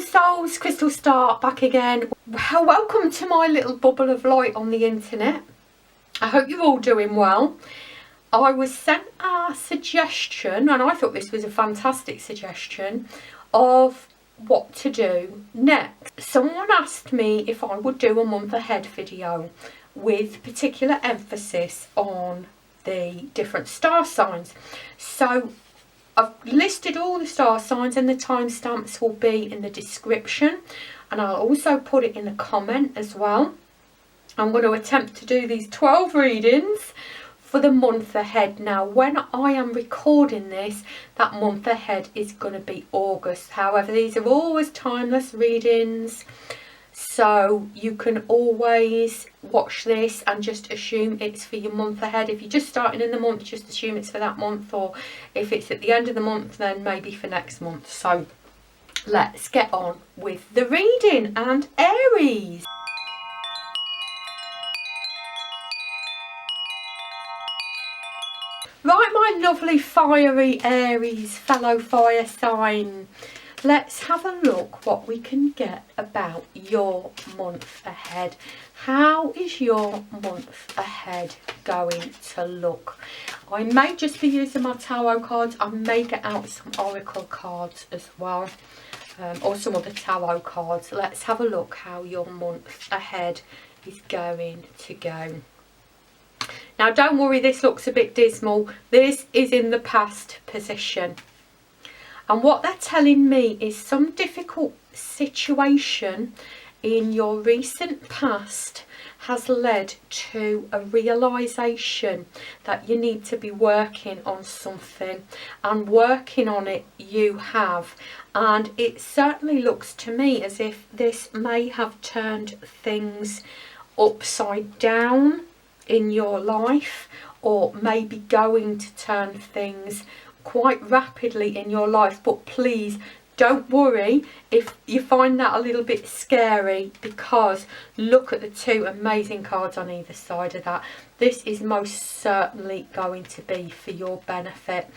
souls, Crystal Star back again. Well, welcome to my little bubble of light on the internet. I hope you're all doing well. I was sent a suggestion, and I thought this was a fantastic suggestion, of what to do next. Someone asked me if I would do a month ahead video with particular emphasis on the different star signs. So I've listed all the star signs, and the timestamps will be in the description, and I'll also put it in the comment as well. I'm going to attempt to do these 12 readings for the month ahead. Now, when I am recording this, that month ahead is going to be August. However, these are always timeless readings, so you can always watch this and just assume it's for your month ahead. If you're just starting in the month, just assume it's for that month, or if it's at the end of the month, then maybe for next month. So let's get on with the reading. And Aries. Right, my lovely fiery Aries, fellow fire sign. Let's have a look what we can get about your month ahead. How is your month ahead going to look? I may just be using my tarot cards. I may get out some oracle cards as well, or some other tarot cards. Let's have a look how your month ahead is going to go. Now, don't worry, this looks a bit dismal. This is in the past position. And what they're telling me is some difficult situation in your recent past has led to a realisation that you need to be working on something, and working on it you have. And it certainly looks to me as if this may have turned things upside down in your life, or maybe going to turn things quite rapidly in your life. But please don't worry if you find that a little bit scary, because look at the two amazing cards on either side of that. This is most certainly going to be for your benefit.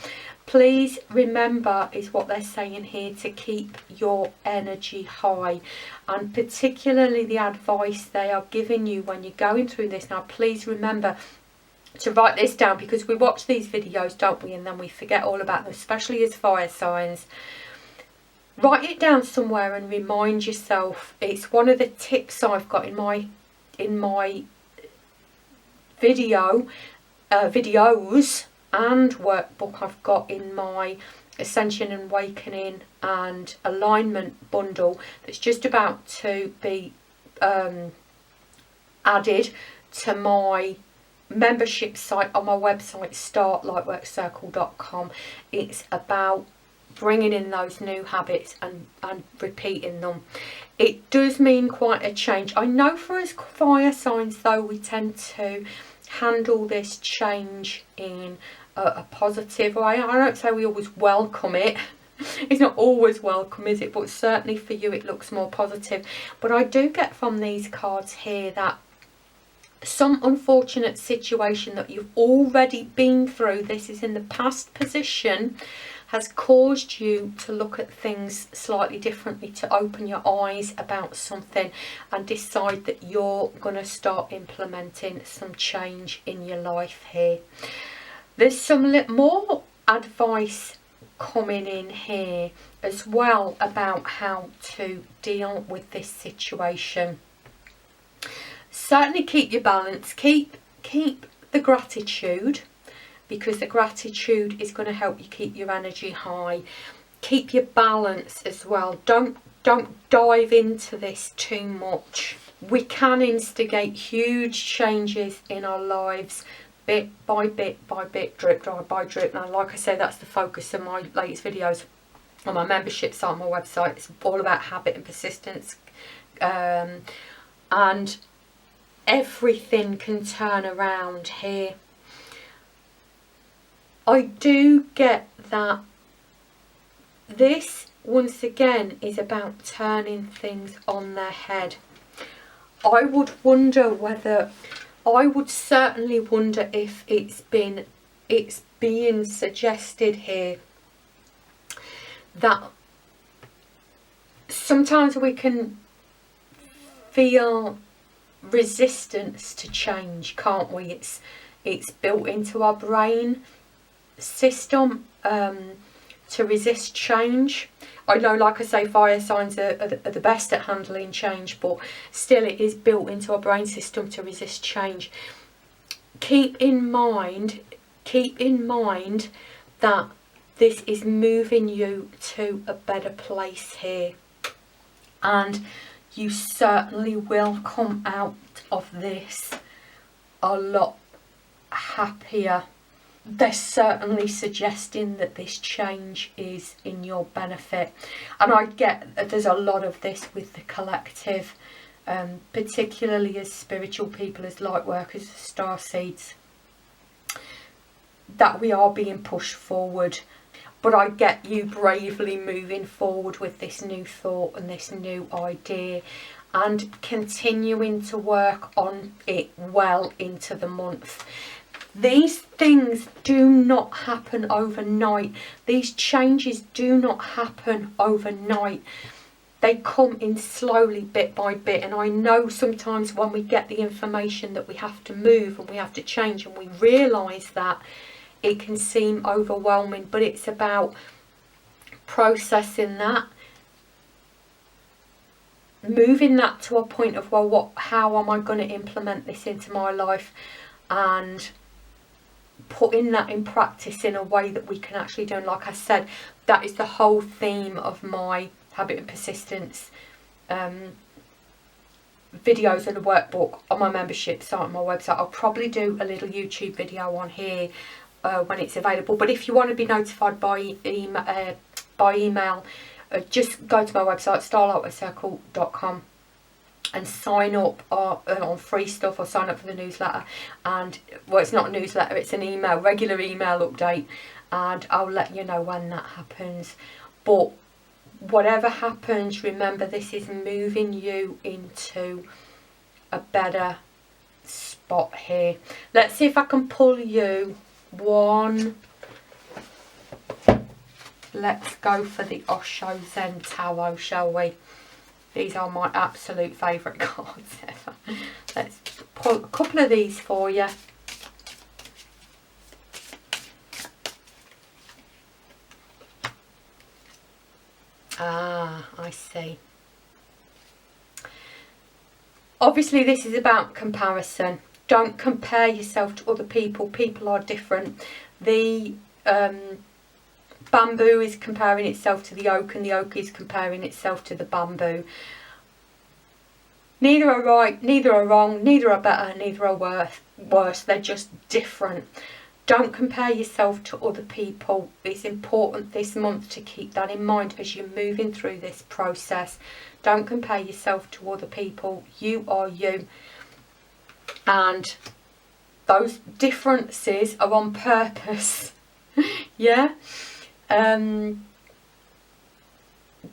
Please remember, is what they're saying here, to keep your energy high, and particularly the advice they are giving you when you're going through this. Now, please remember to write this down, because we watch these videos, don't we, and then we forget all about them, especially as fire signs. Write it down somewhere and remind yourself. It's one of the tips I've got in my videos and workbook I've got in my Ascension and Awakening and Alignment bundle that's just about to be added to my membership site on my website, startlightworkcircle.com. It's about bringing in those new habits and repeating them. It does mean quite a change. I know for us fire signs, though, we tend to handle this change in a positive way. I don't say we always welcome it. It's not always welcome, is it? But certainly for you it looks more positive. But I do get from these cards here that some unfortunate situation that you've already been through, this is in the past position, has caused you to look at things slightly differently, to open your eyes about something and decide that you're going to start implementing some change in your life here. There's some more advice coming in here as well about how to deal with this situation. Certainly keep your balance, keep the gratitude, because the gratitude is going to help you keep your energy high. Keep your balance as well. Don't dive into this too much. We can instigate huge changes in our lives, bit by bit by bit, drip by drip. Now, like I said, that's the focus of my latest videos on my membership site, on my website. It's all about habit and persistence, and everything can turn around here. I do get that this, once again, is about turning things on their head. I would certainly wonder if it's being suggested here that sometimes we can feel resistance to change, can't we? It's built into our brain system to resist change. I know, like I say, fire signs are the best at handling change, but still it is built into our brain system to resist change. Keep in mind that this is moving you to a better place here, and you certainly will come out of this a lot happier. They're certainly suggesting that this change is in your benefit, and I get that there's a lot of this with the collective, particularly as spiritual people, as light workers, as star seeds, that we are being pushed forward. But I get you bravely moving forward with this new thought and this new idea, and continuing to work on it well into the month. These things do not happen overnight. These changes do not happen overnight. They come in slowly, bit by bit. And I know sometimes when we get the information that we have to move and we have to change, and we realise that, it can seem overwhelming. But it's about processing that, moving that to a point of, well, how am I going to implement this into my life, and putting that in practice in a way that we can actually do. And like I said, that is the whole theme of my Habit and Persistence videos and the workbook on my membership site, on my website. I'll probably do a little YouTube video on here when it's available. But if you want to be notified by email, just go to my website, starlightworkcircle.com, and sign up on free stuff, or sign up for the newsletter. And well, it's not a newsletter, it's an email, regular email update, and I'll let you know when that happens. But whatever happens, remember, this is moving you into a better spot here. Let's see if I can pull you one. Let's go for the Osho Zen Tarot, shall we? These are my absolute favourite cards ever. Let's pull a couple of these for you. Ah, I see. Obviously, this is about comparison. Don't compare yourself to other people. People are different. The bamboo is comparing itself to the oak, and the oak is comparing itself to the bamboo. Neither are right, neither are wrong, neither are better, neither are worse. They're just different. Don't compare yourself to other people. It's important this month to keep that in mind as you're moving through this process. Don't compare yourself to other people. You are you. And those differences are on purpose. Yeah?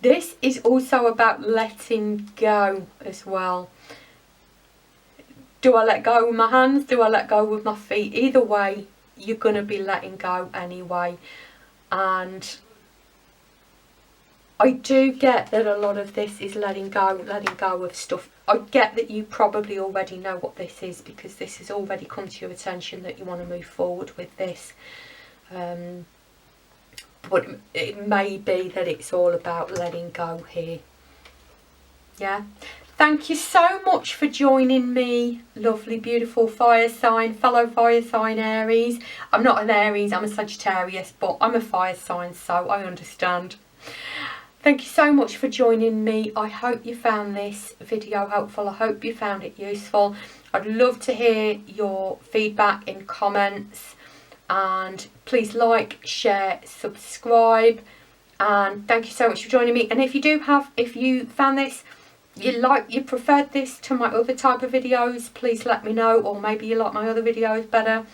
This is also about letting go as well. Do I let go with my hands? Do I let go with my feet? Either way, you're going to be letting go anyway. And I do get that a lot of this is letting go of stuff. I get that you probably already know what this is, because this has already come to your attention that you want to move forward with this. But it may be that it's all about letting go here. Yeah. Thank you so much for joining me, lovely, beautiful fire sign, fellow fire sign Aries. I'm not an Aries, I'm a Sagittarius, but I'm a fire sign, so I understand. Thank you so much for joining me. I hope you found this video helpful. I hope you found it useful. I'd love to hear your feedback in comments. And please like, share, subscribe, and thank you so much for joining me. And if you found this, you preferred this to my other type of videos, please let me know. Or maybe you like my other videos better.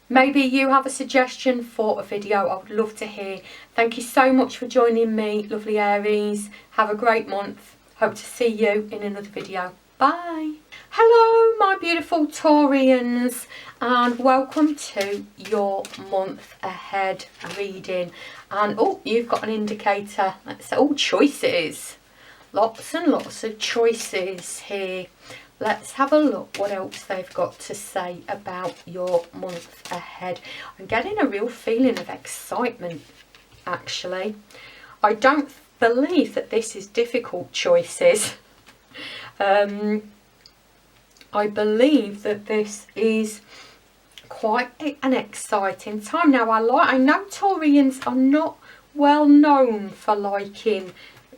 Maybe you have a suggestion for a video. I would love to hear. Thank you so much for joining me, lovely Aries. Have a great month. Hope to see you in another video. Bye. Hello my beautiful Taurians, and welcome to your month ahead reading. And oh, you've got an indicator. Let's say, oh, choices. Lots and lots of choices here. Let's have a look what else they've got to say about your month ahead. I'm getting a real feeling of excitement, actually. I don't believe that this is difficult choices. I believe that this is quite an exciting time. Now, I know Taurians are not well known for liking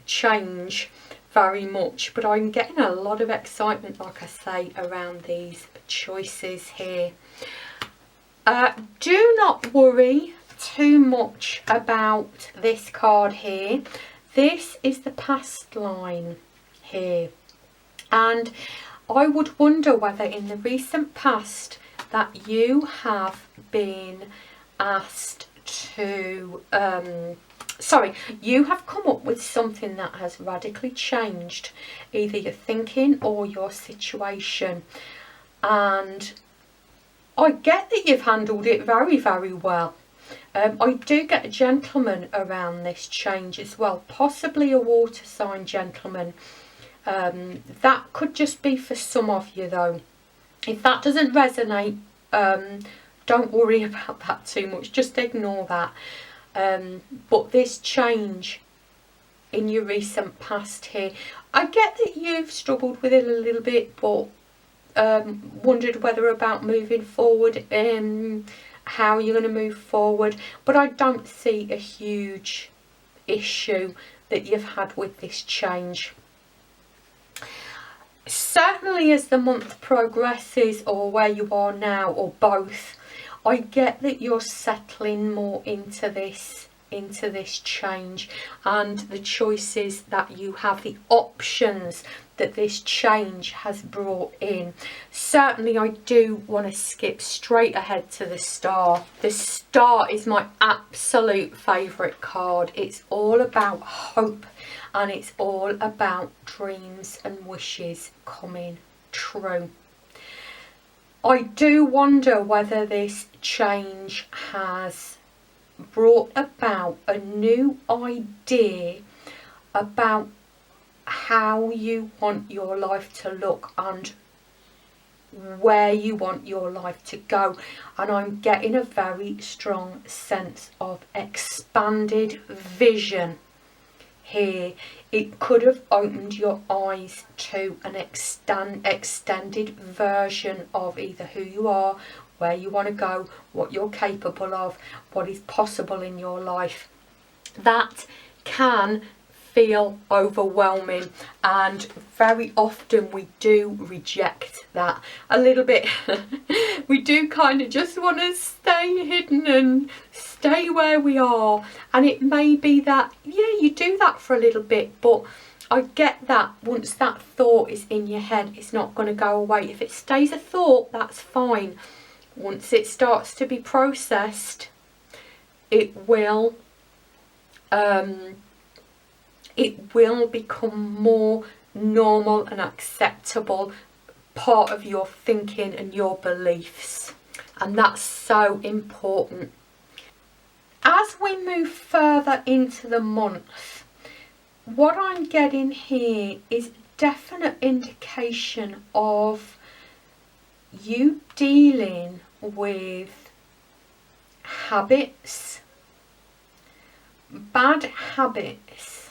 change very much, but I'm getting a lot of excitement, like I say, around these choices here. Do not worry too much about this card here. This is the past line here, and I would wonder whether in the recent past that you have been asked to you have come up with something that has radically changed either your thinking or your situation, and I get that you've handled it very, very well. I do get a gentleman around this change as well, possibly a water sign gentleman. That could just be for some of you though. If that doesn't resonate, don't worry about that too much, just ignore that. But this change in your recent past here, I get that you've struggled with it a little bit, but wondered whether about moving forward, how you're going to move forward, but I don't see a huge issue that you've had with this change. Certainly as the month progresses, or where you are now, or both, I get that you're settling more into this change and the choices that you have, the options that this change has brought in. Certainly I do want to skip straight ahead to the Star. The Star is my absolute favourite card. It's all about hope, and it's all about dreams and wishes coming true. I do wonder whether this change has brought about a new idea about how you want your life to look and where you want your life to go. And I'm getting a very strong sense of expanded vision here. It could have opened your eyes to an extended version of either who you are, where you want to go, what you're capable of, what is possible in your life. That can feel overwhelming, and very often we do reject that a little bit. We do kind of just want to stay hidden and stay where we are, and it may be that, yeah, you do that for a little bit, but I get that once that thought is in your head, it's not going to go away. If it stays a thought, that's fine. Once it starts to be processed, it will become more normal and acceptable part of your thinking and your beliefs, and that's so important. As we move further into the month, what I'm getting here is definite indication of you dealing with habits, bad habits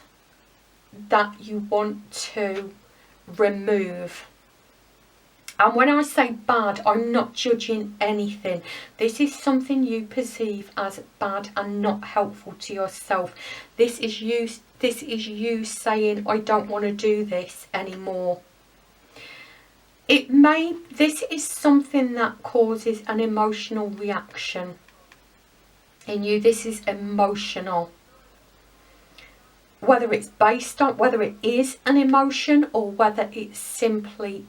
that you want to remove. And when I say bad, I'm not judging anything. This is something you perceive as bad and not helpful to yourself. This is you saying, I don't want to do this anymore. This is something that causes an emotional reaction in you. This is emotional. Whether it's based on, whether it is an emotion or whether it's simply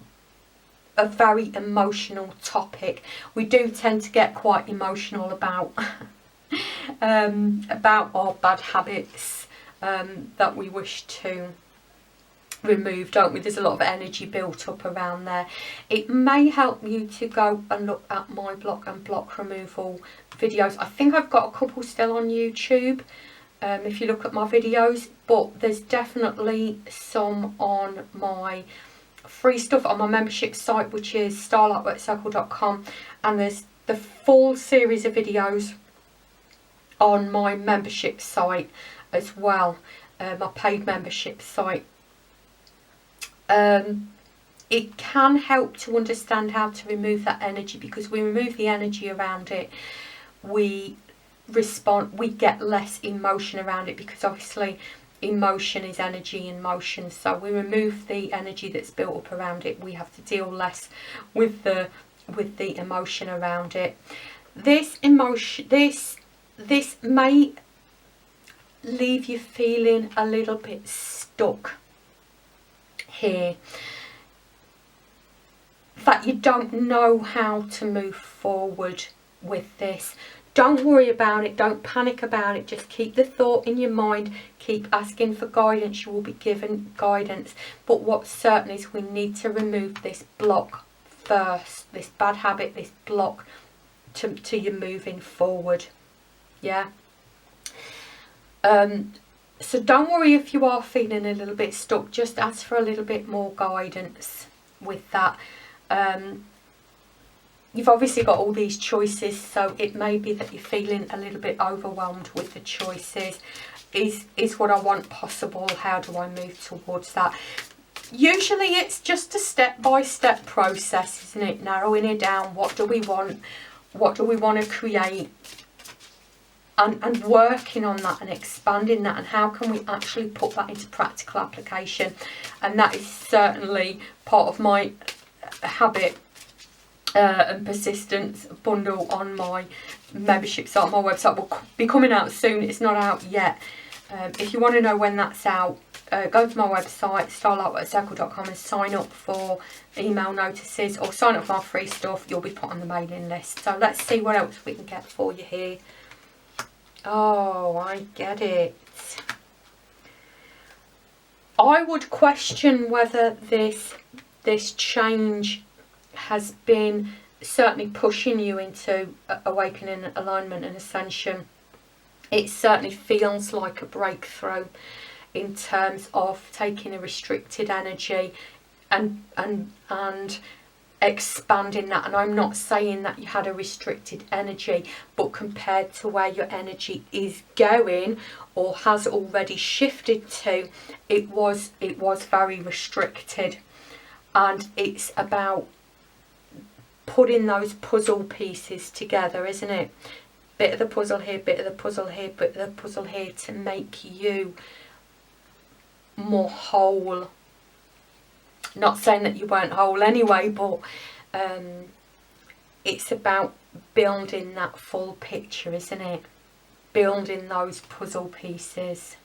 a very emotional topic. We do tend to get quite emotional about our bad habits that we wish to remove, don't we? There's a lot of energy built up around there. It may help you to go and look at my block and block removal videos. I think I've got a couple still on YouTube, if you look at my videos, but there's definitely some on my free stuff on my membership site, which is starlightworkcircle.com, and there's the full series of videos on my membership site as well, my paid membership site. It can help to understand how to remove that energy, because we remove the energy around it, we get less emotion around it, because obviously emotion is energy in motion. So we remove the energy that's built up around it, we have to deal less with the emotion around it. This may leave you feeling a little bit stuck here, that you don't know how to move forward with this. Don't worry about it, don't panic about it, just keep the thought in your mind, keep asking for guidance, you will be given guidance. But what's certain is we need to remove this block first, this bad habit, this block to you moving forward. Yeah. So don't worry if you are feeling a little bit stuck, just ask for a little bit more guidance with that. You've obviously got all these choices, so it may be that you're feeling a little bit overwhelmed with the choices. Is what I want possible? How do I move towards that? Usually it's just a step-by-step process, isn't it? Narrowing it down. What do we want? What do we want to create? And working on that and expanding that, and how can we actually put that into practical application. And that is certainly part of my habit and persistence bundle on my membership site. My website will be coming out soon, it's not out yet. If you want to know when that's out, go to my website starlightworkcircle.com and sign up for email notices, or sign up for my free stuff. You'll be put on the mailing list. So let's see what else we can get for you here. Oh, I get it. I would question whether this change has been certainly pushing you into awakening, alignment and ascension. It certainly feels like a breakthrough in terms of taking a restricted energy and expanding that. And I'm not saying that you had a restricted energy, but compared to where your energy is going or has already shifted to, it was very restricted. And it's about putting those puzzle pieces together, isn't it? Bit of the puzzle here, bit of the puzzle here, bit of the puzzle here, to make you more whole. Not saying that you weren't whole anyway, but it's about building that full picture, isn't it? Building those puzzle pieces.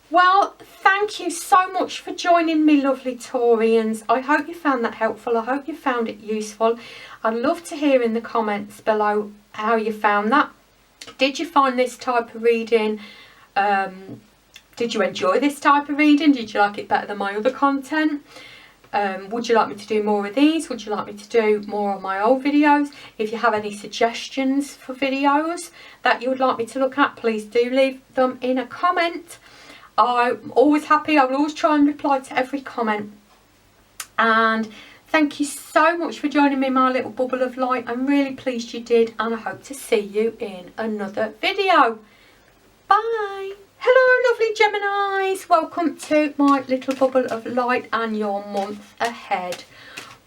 Well, thank you so much for joining me, lovely Taurians. I hope you found that helpful. I hope you found it useful. I'd love to hear in the comments below how you found that. Did you find this type of reading? Did you enjoy this type of reading? Did you like it better than my other content? Would you like me to do more of these? Would you like me to do more of my old videos? If you have any suggestions for videos that you would like me to look at, please do leave them in a comment. I'm always happy. I will always try and reply to every comment. And thank you so much for joining me in my little bubble of light. I'm really pleased you did, and I hope to see you in another video. Bye. Hello, lovely Geminis. Welcome to my little bubble of light and your month ahead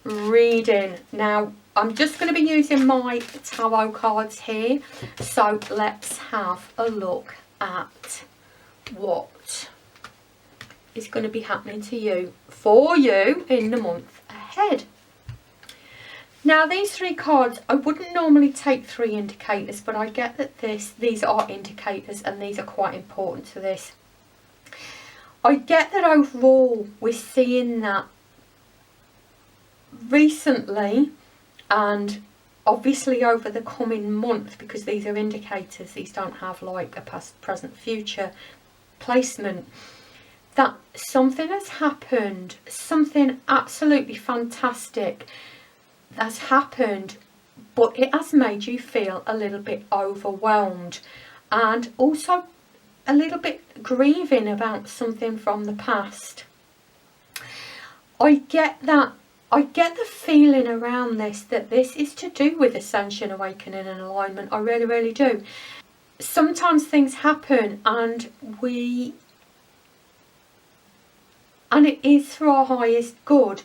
reading. Now, I'm just going to be using my tarot cards here. So let's have a look at what is going to be happening to you, for you, in the month ahead. Now, these three cards, I wouldn't normally take three indicators, but I get that these are indicators and these are quite important to this. I get that overall we're seeing that recently and obviously over the coming month, because these are indicators, these don't have like a past, present, future placement, that something has happened, something absolutely fantastic has happened, but it has made you feel a little bit overwhelmed and also a little bit grieving about something from the past. I get that. I get the feeling around this that this is to do with ascension, awakening and alignment. I really, really do. Sometimes things happen and it is for our highest good,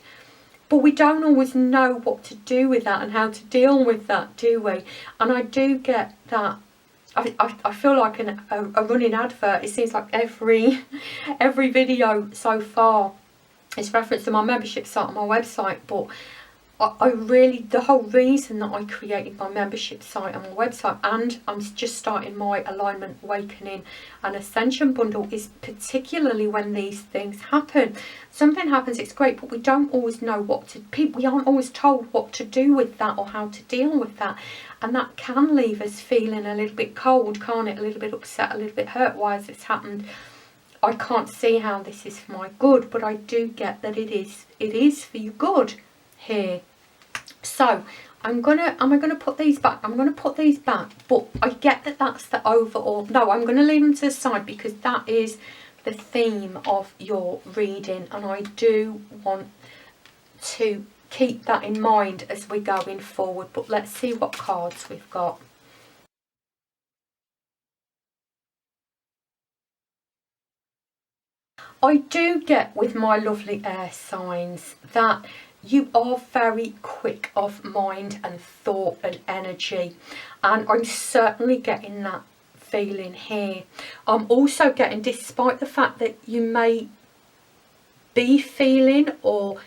but we don't always know what to do with that and how to deal with that, do we? And I do get that. I feel like a running advert. It seems like every video so far is reference to my membership site on my website, but I really, the whole reason that I created my membership site on my website, and I'm just starting my alignment, awakening and ascension bundle, is particularly when these things happen. Something happens, it's great, but we don't always know what to, we aren't always told what to do with that or how to deal with that, and that can leave us feeling a little bit cold, can't it? A little bit upset, a little bit hurt. Why has this happened? I can't see how this is for my good, but I do get that it is for your good here. So am I gonna put these back? I'm gonna put these back, but I get that that's the overall. No, I'm gonna leave them to the side because that is the theme of your reading, and I do want to keep that in mind as we're going forward. But let's see what cards we've got. I do get with my lovely air signs that you are very quick of mind and thought and energy, and I'm certainly getting that feeling here. I'm also getting, despite the fact that you may be feeling or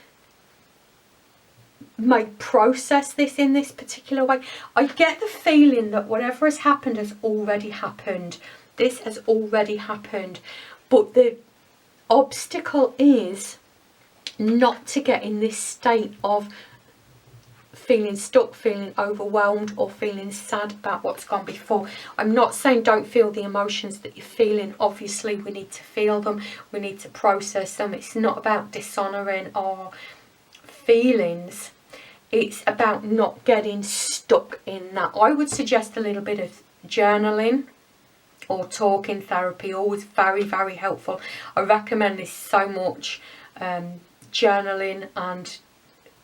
may process this in this particular way, I get the feeling that whatever has happened has already happened. This has already happened, but the obstacle is not to get in this state of feeling stuck, feeling overwhelmed or feeling sad about what's gone before. I'm not saying don't feel the emotions that you're feeling. Obviously we need to feel them, we need to process them. It's not about dishonouring our feelings, it's about not getting stuck in that. I would suggest a little bit of journaling or talking therapy, always very, very helpful. I recommend this so much. Journaling and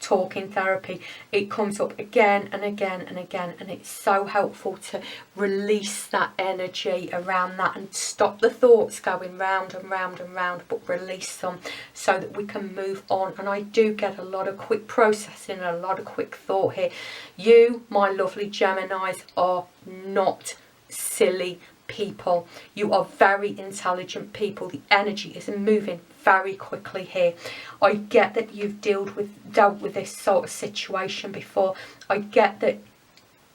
talking therapy, it comes up again and again and again, and it's so helpful to release that energy around that and stop the thoughts going round and round and round, but release them so that we can move on. And I do get a lot of quick processing and a lot of quick thought here. You, my lovely Geminis, are not silly people. You are very intelligent people. The energy is moving very quickly here. I get that you've dealt with this sort of situation before. I get that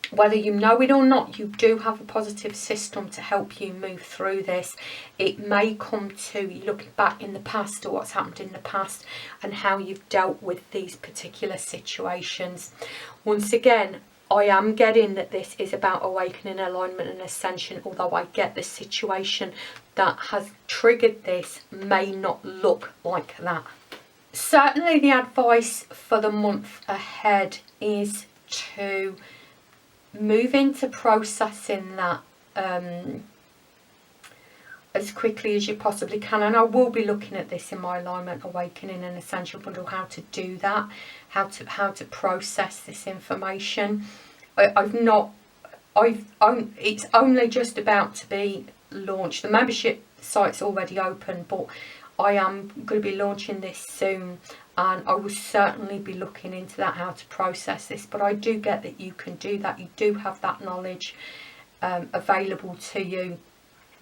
whether you know it or not, you do have a positive system to help you move through this. It may come to you looking back in the past or what's happened in the past and how you've dealt with these particular situations. Once again, I am getting that this is about awakening, alignment and ascension, although I get the situation that has triggered this may not look like that. Certainly the advice for the month ahead is to move into processing that as quickly as you possibly can, and I will be looking at this in my alignment, awakening and ascension bundle, how to do that, how to process this information. It's only just about to be launched. The membership site's already open, but I am going to be launching this soon, and I will certainly be looking into that, how to process this. But I do get that you can do that. You do have that knowledge available to you,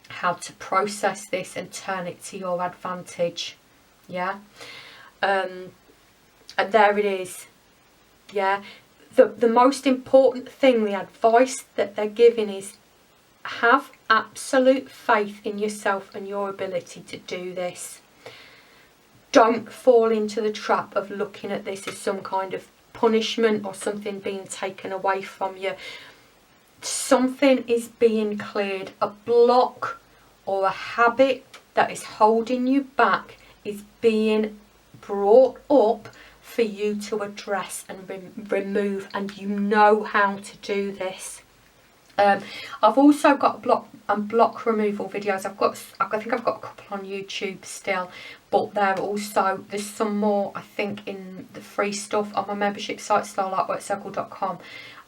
how to process this and turn it to your advantage. Yeah. And there it is. Yeah. The most important thing, the advice that they're giving is have absolute faith in yourself and your ability to do this. Don't fall into the trap of looking at this as some kind of punishment or something being taken away from you. Something is being cleared, a block or a habit that is holding you back is being brought up for you to address and remove, and you know how to do this. I've also got block removal videos. I think I've got a couple on YouTube still, but there's some more, I think, in the free stuff on my membership site, lightworkcircle.com,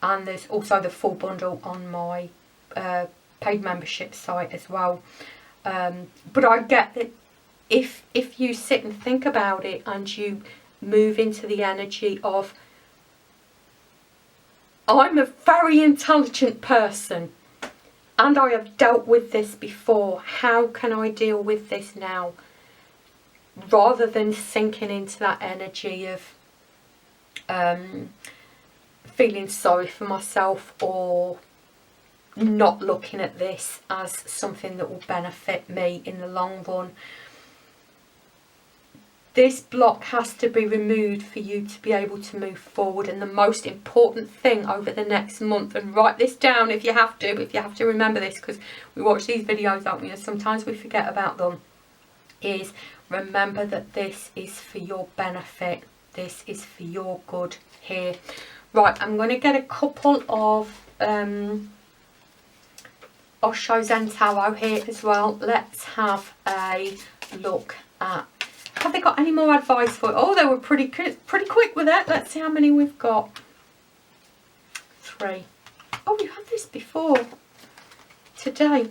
and there's also the full bundle on my paid membership site as well. But I get that if you sit and think about it and you move into the energy of, I'm a very intelligent person and I have dealt with this before, how can I deal with this now? Rather than sinking into that energy of feeling sorry for myself or not looking at this as something that will benefit me in the long run. This block has to be removed for you to be able to move forward. And the most important thing over the next month, and write this down if you have to remember this, because we watch these videos, don't we, and sometimes we forget about them, is remember that this is for your benefit. This is for your good here. Right, I'm going to get a couple of Osho Zen Tarot here as well. Let's have a look at, have they got any more advice for it? Oh, they were pretty quick with it. Let's see how many we've got. 3. Oh, we've had this before today.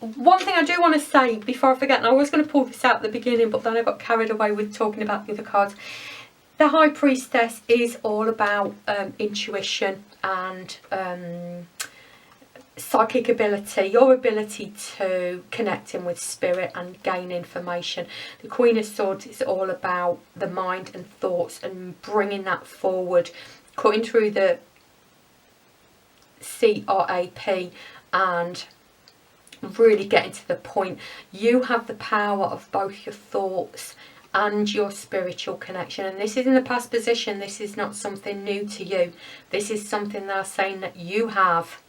One thing I do want to say before I forget, and I was going to pull this out at the beginning, but then I got carried away with talking about the other cards. The High Priestess is all about intuition and psychic ability, your ability to connect in with spirit and gain information. The Queen of Swords is all about the mind and thoughts and bringing that forward, cutting through the CRAP and really getting to the point. You have the power of both your thoughts and your spiritual connection, and this is in the past position. This is not something new to you. This is something they're saying that you have.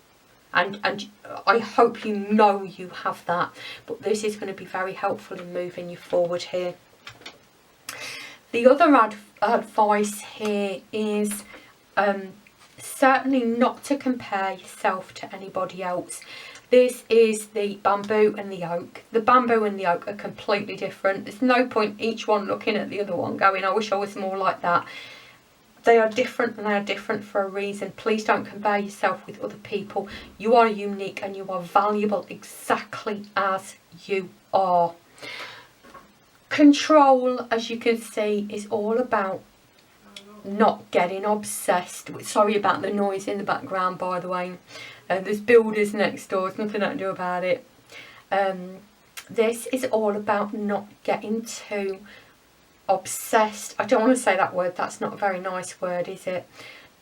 And I hope you know you have that. But this is going to be very helpful in moving you forward here. The other advice here is certainly not to compare yourself to anybody else. This is the bamboo and the oak. The bamboo and the oak are completely different. There's no point each one looking at the other one going, I wish I was more like that. They are different, and they are different for a reason. Please don't compare yourself with other people. You are unique and you are valuable exactly as you are. Control, as you can see, is all about not getting obsessed. Sorry about the noise in the background, by the way. There's builders next door. There's nothing I can do about it. This is all about not getting too obsessed. I don't want to say that word. That's not a very nice word, is it?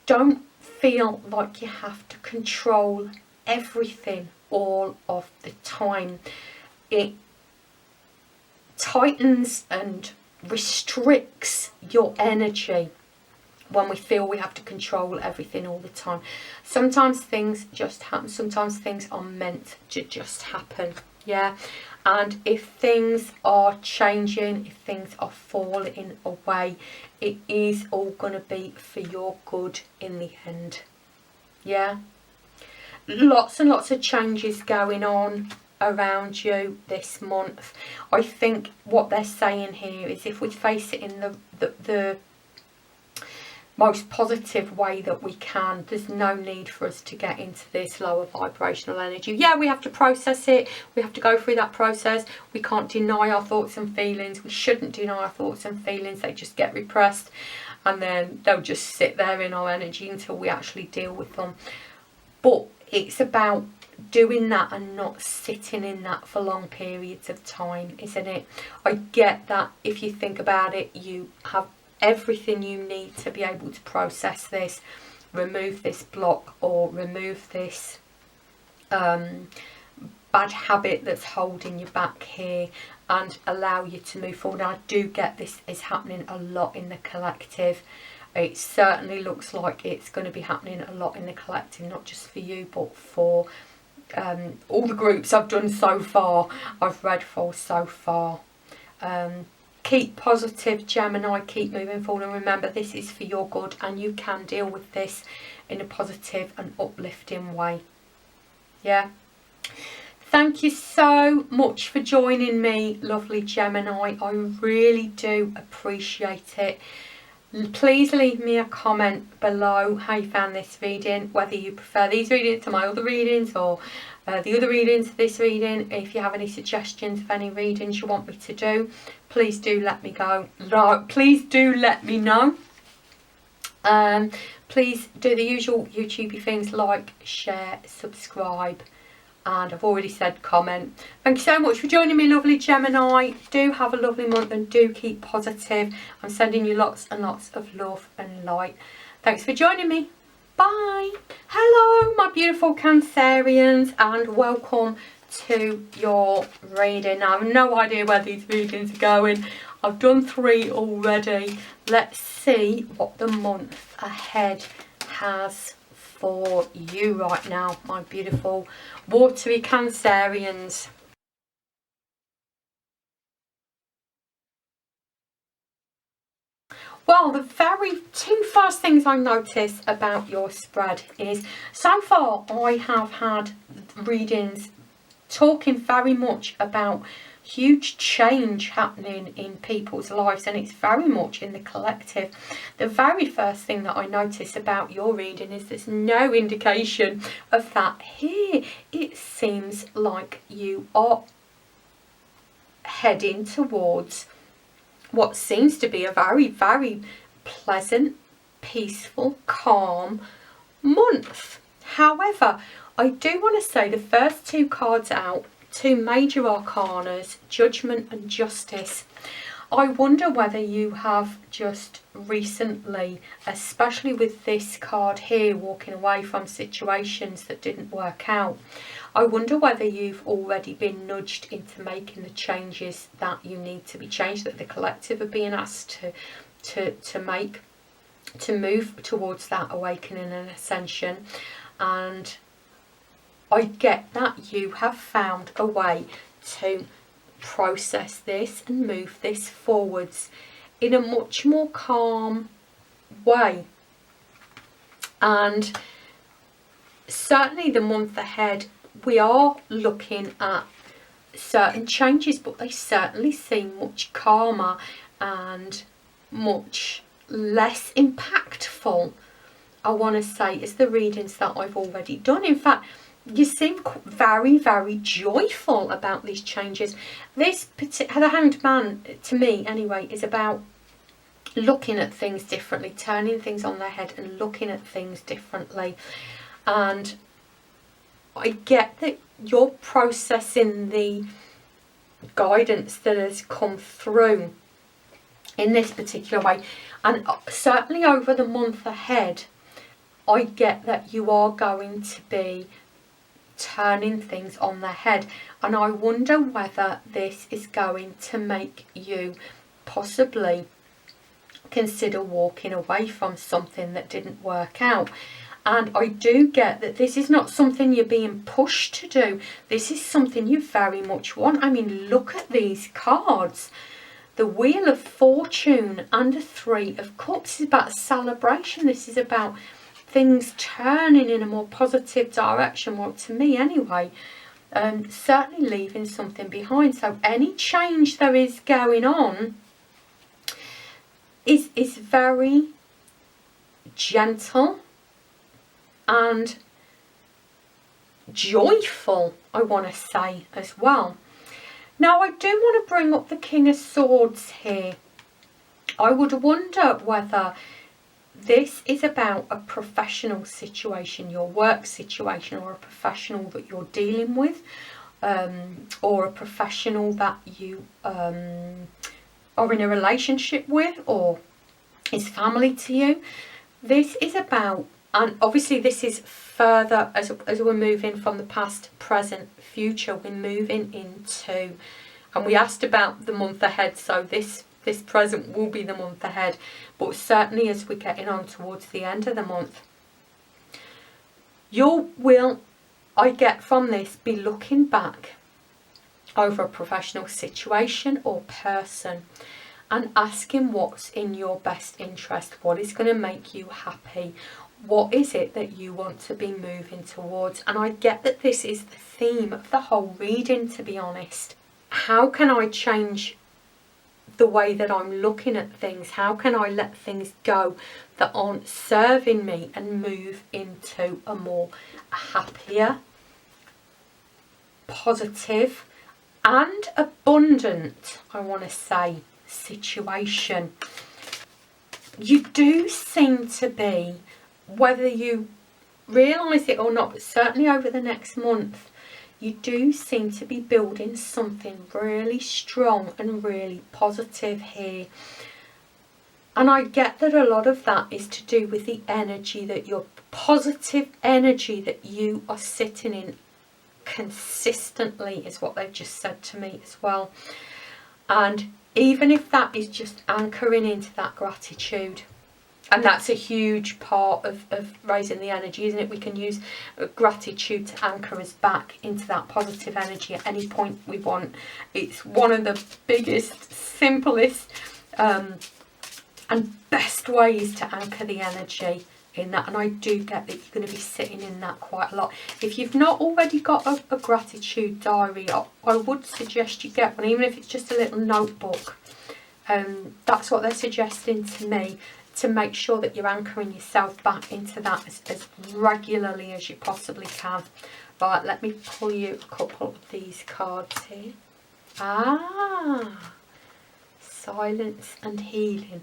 Don't feel like you have to control everything all of the time. It tightens and restricts your energy when we feel we have to control everything all the time. Sometimes things just happen. Sometimes things are meant to just happen. Yeah. And if things are changing, if things are falling away, it is all going to be for your good in the end. Yeah. Lots and lots of changes going on around you this month. I think what they're saying here is, if we face it in the most positive way that we can, there's no need for us to get into this lower vibrational energy. Yeah, we have to process it. We have to go through that process. We can't deny our thoughts and feelings. We shouldn't deny our thoughts and feelings. They just get repressed, and then they'll just sit there in our energy until we actually deal with them. But it's about doing that and not sitting in that for long periods of time, isn't it? I get that if you think about it, you have everything you need to be able to process this, remove this block, or remove this bad habit that's holding you back here, and allow you to move forward. I do get this is happening a lot in the collective. It certainly looks like it's going to be happening a lot in the collective, not just for you, but for all the groups I've done so far, I've read for so far. Keep positive, Gemini, keep moving forward, and remember this is for your good and you can deal with this in a positive and uplifting way. Yeah. Thank you so much for joining me, lovely Gemini. I really do appreciate it. Please leave me a comment below how you found this reading, whether you prefer these readings to my other readings or the other readings to this reading. If you have any suggestions of any readings you want me to do, please do let me go. Please do let me know. Please do the usual YouTubey things, like, share, subscribe, and I've already said comment. Thank you so much for joining me, lovely Gemini. Do have a lovely month and do keep positive. I'm sending you lots and lots of love and light. Thanks for joining me. Bye. Hello, my beautiful Cancerians, and welcome to your reading. I have no idea where these readings are going. I've done 3 already. Let's see what the month ahead has for you right now, my beautiful watery Cancerians. Well, the very 2 first things I notice about your spread is, so far I have had readings talking very much about huge change happening in people's lives, and it's very much in the collective. The very first thing that I notice about your reading is there's no indication of that here. It seems like you are heading towards what seems to be a very, very pleasant, peaceful, calm month. However, I do want to say the first 2 cards out, 2 major arcanas, Judgment and Justice. I wonder whether you have just recently, especially with this card here, walking away from situations that didn't work out, I wonder whether you've already been nudged into making the changes that you need to be changed, that the collective are being asked to make, to move towards that awakening and ascension. And I get that you have found a way to process this and move this forwards in a much more calm way. And certainly the month ahead, we are looking at certain changes, but they certainly seem much calmer and much less impactful, I want to say, as the readings that I've already done. In fact, you seem very, very joyful about these changes. This particular, the Hanged Man, to me anyway, is about looking at things differently, turning things on their head and looking at things differently. And I get that you're processing the guidance that has come through in this particular way. And certainly over the month ahead, I get that you are going to be turning things on their head. And I wonder whether this is going to make you possibly consider walking away from something that didn't work out. And I do get that this is not something you're being pushed to do. This is something you very much want. I mean, look at these cards. The Wheel of Fortune and the 3 of Cups is about a celebration. This is about things turning in a more positive direction, well, to me anyway. Certainly leaving something behind. So any change there is going on is very gentle and joyful, I want to say, as well. Now, I do want to bring up the King of Swords here. I would wonder whether this is about a professional situation, your work situation, or a professional that you're dealing with, or a professional that you are in a relationship with, or is family to you. This is about, and obviously this is further, as we're moving from the past, present, future, we're moving into, and we asked about the month ahead, so this present will be the month ahead, but certainly as we're getting on towards the end of the month, you will I get from this, be looking back over a professional situation or person and asking what's in your best interest, what is going to make you happy, what is it that you want to be moving towards. And I get that this is the theme of the whole reading, to be honest. How can I change the way that I'm looking at things? How can I let things go that aren't serving me and move into a more happier, positive and abundant, I want to say, situation? You do seem to be, whether you realise it or not, but certainly over the next month, you do seem to be building something really strong and really positive here. And I get that a lot of that is to do with the energy, that your positive energy that you are sitting in consistently, is what they've just said to me as well. And even if that is just anchoring into that gratitude, and that's a huge part of raising the energy, isn't it? We can use gratitude to anchor us back into that positive energy at any point we want. It's one of the biggest, simplest and best ways to anchor the energy in that. And I do get that you're going to be sitting in that quite a lot. If you've not already got a gratitude diary, I would suggest you get one, even if it's just a little notebook. That's what they're suggesting to me, to make sure that you're anchoring yourself back into that as regularly as you possibly can. Right, let me pull you a couple of these cards here. Silence and healing.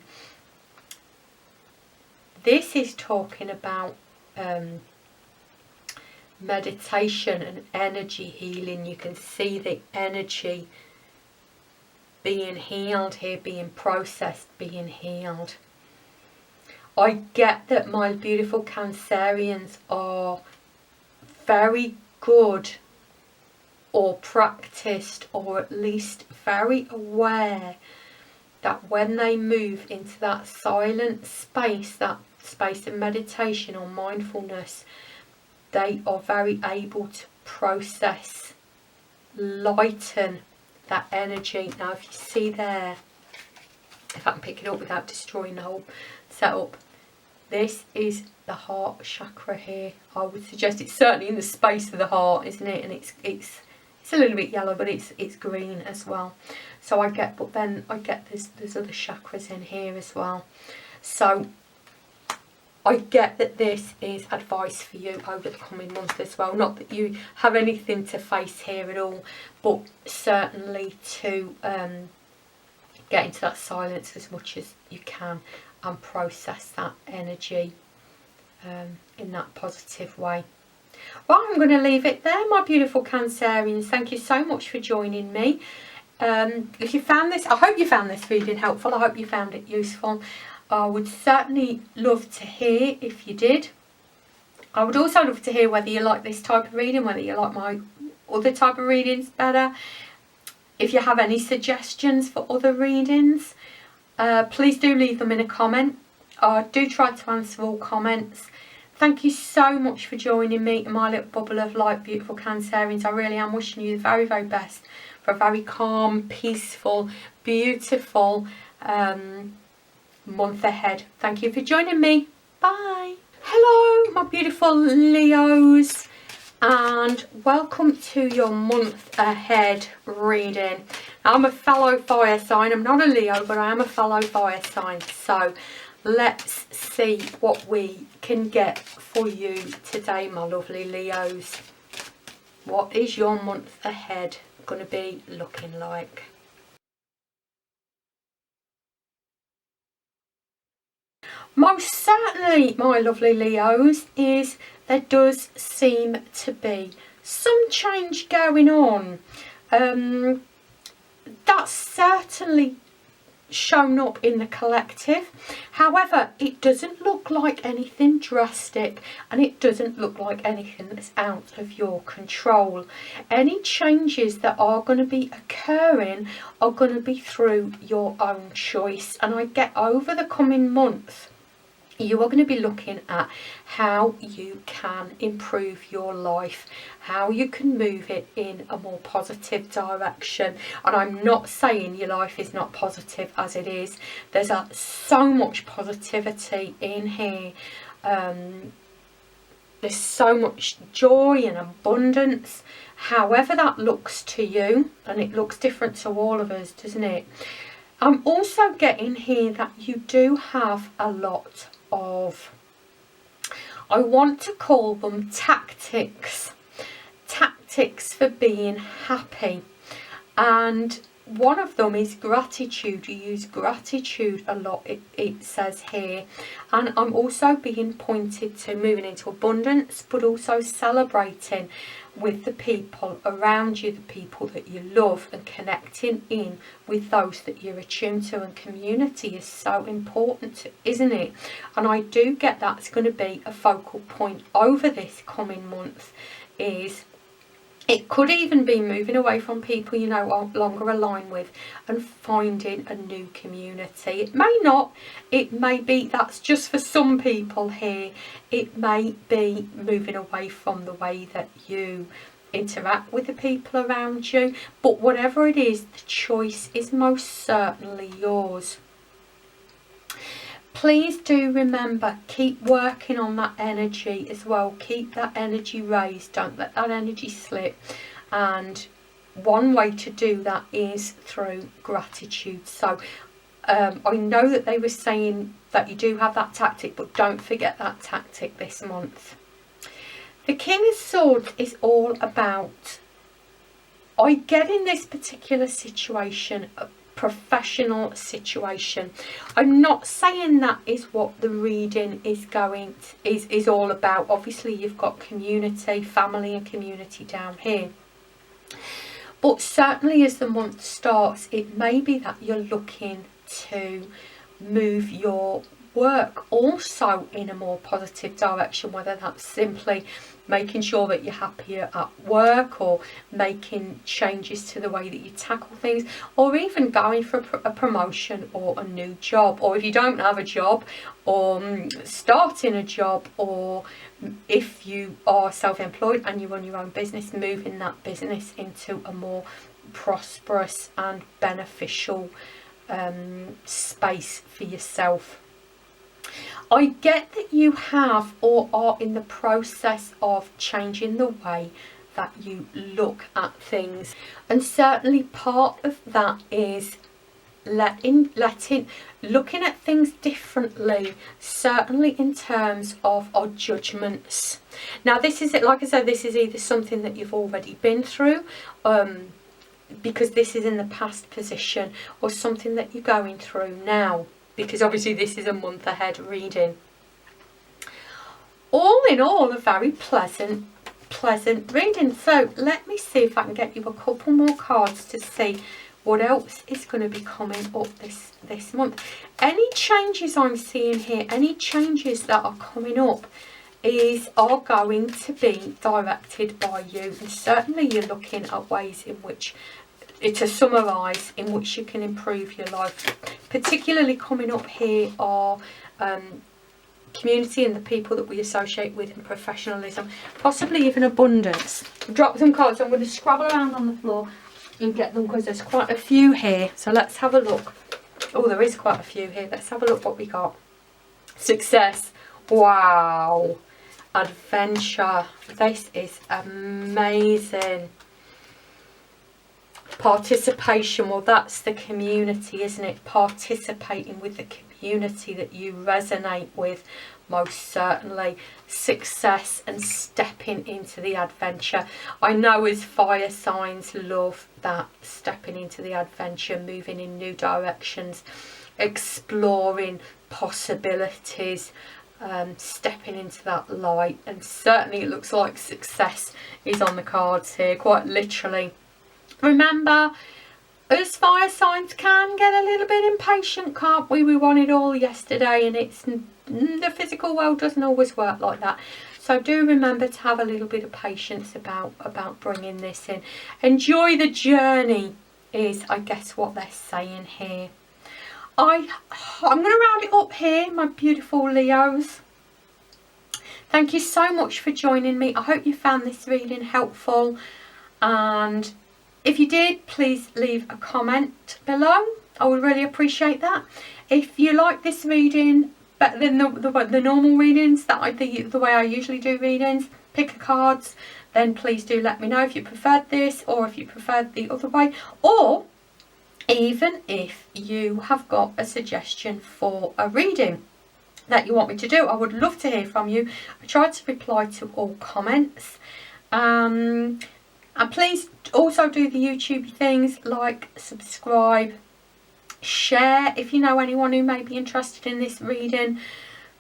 This is talking about meditation and energy healing. You can see the energy being healed here, being processed, being healed. I get that my beautiful Cancerians are very good, or practiced, or at least very aware that when they move into that silent space, that space of meditation or mindfulness, they are very able to process, lighten that energy. Now if you see there, if I can pick it up without destroying the whole setup, this is the heart chakra here. I would suggest it's certainly in the space of the heart, isn't it? And it's a little bit yellow, but it's green as well. So I get, but then I get there's other chakras in here as well. So I get that this is advice for you over the coming month as well. Not that you have anything to face here at all, but certainly to get into that silence as much as you can and process that energy in that positive way. Well, I'm going to leave it there, my beautiful Cancerians. Thank you so much for joining me. If you found this, I hope you found this reading helpful. I hope you found it useful. I would certainly love to hear if you did. I would also love to hear whether you like this type of reading, whether you like my other type of readings better. If you have any suggestions for other readings, please do leave them in a comment. I do try to answer all comments. Thank you so much for joining me in my little bubble of light, beautiful Cancerians. I really am wishing you the very, very best for a very calm, peaceful, beautiful month ahead. Thank you for joining me. Bye. Hello, my beautiful Leos, and welcome to your month ahead reading. Now, I'm a fellow fire sign. I'm not a Leo, but I am a fellow fire sign. So let's see what we can get for you today, my lovely Leos. What is your month ahead going to be looking like? Most certainly, my lovely Leos, is there does seem to be some change going on. That's certainly shown up in the collective. However, it doesn't look like anything drastic, and it doesn't look like anything that's out of your control. Any changes that are going to be occurring are going to be through your own choice. And I get over the coming month, you are going to be looking at how you can improve your life, how you can move it in a more positive direction. And I'm not saying your life is not positive, as it is. There's so much positivity in here. There's so much joy and abundance, however that looks to you, and it looks different to all of us, doesn't it? I'm also getting here that you do have a lot of, I want to call them tactics for being happy, and one of them is gratitude. You use gratitude a lot, it says here, and I'm also being pointed to moving into abundance, but also celebrating with the people around you, the people that you love, and connecting in with those that you're attuned to. And community is so important, isn't it? And I do get that's going to be a focal point over this coming month. It could even be moving away from people you no longer align with and finding a new community. It may not. It may be that's just for some people here. It may be moving away from the way that you interact with the people around you. But whatever it is, the choice is most certainly yours. Please do remember, keep working on that energy as well. Keep that energy raised. Don't let that energy slip. And one way to do that is through gratitude. So I know that they were saying that you do have that tactic, but don't forget that tactic this month. The King of Swords is all about, I get in this particular situation, professional situation. I'm not saying that is what the reading is is all about. Obviously you've got community, family and community down here, but certainly as the month starts, it may be that you're looking to move your work also in a more positive direction, whether that's simply making sure that you're happier at work, or making changes to the way that you tackle things, or even going for a promotion or a new job, or if you don't have a job, or starting a job, or if you are self-employed and you run your own business, moving that business into a more prosperous and beneficial space for yourself. I get that you have or are in the process of changing the way that you look at things, and certainly part of that is looking at things differently, certainly in terms of our judgments. Now this is it, like I said, this is either something that you've already been through, because this is in the past position, or something that you're going through now, because obviously this is a month ahead reading. All in all, a very pleasant reading. So let me see if I can get you a couple more cards to see what else is going to be coming up this month. Any changes I'm seeing here, any changes that are coming up are going to be directed by you, and certainly you're looking at ways in which, to summarise, in which you can improve your life. Particularly coming up here are community and the people that we associate with, and professionalism, possibly even abundance. Drop some cards, so I'm going to scrabble around on the floor and get them, because there's quite a few here. So let's have a look. Oh, there is quite a few here. Let's have a look what we got. Success. Wow. Adventure. This is amazing. Participation. Well, that's the community, isn't it? Participating with the community that you resonate with, most certainly. Success and stepping into the adventure. I know as fire signs love that, stepping into the adventure, moving in new directions, exploring possibilities, stepping into that light. And certainly it looks like success is on the cards here, quite literally. Remember, us fire signs can get a little bit impatient, can't we? We want it all yesterday, and the physical world doesn't always work like that. So do remember to have a little bit of patience about bringing this in. Enjoy the journey is, I guess, what they're saying here. I'm going to round it up here, my beautiful Leos. Thank you so much for joining me. I hope you found this reading helpful, and if you did, please leave a comment below. I would really appreciate that. If you like this reading better than the normal readings, the way I usually do readings, pick a cards, then please do let me know if you preferred this or if you preferred the other way, or even if you have got a suggestion for a reading that you want me to do. I would love to hear from you. I try to reply to all comments. And please also do the YouTube things, like, subscribe, share if you know anyone who may be interested in this reading.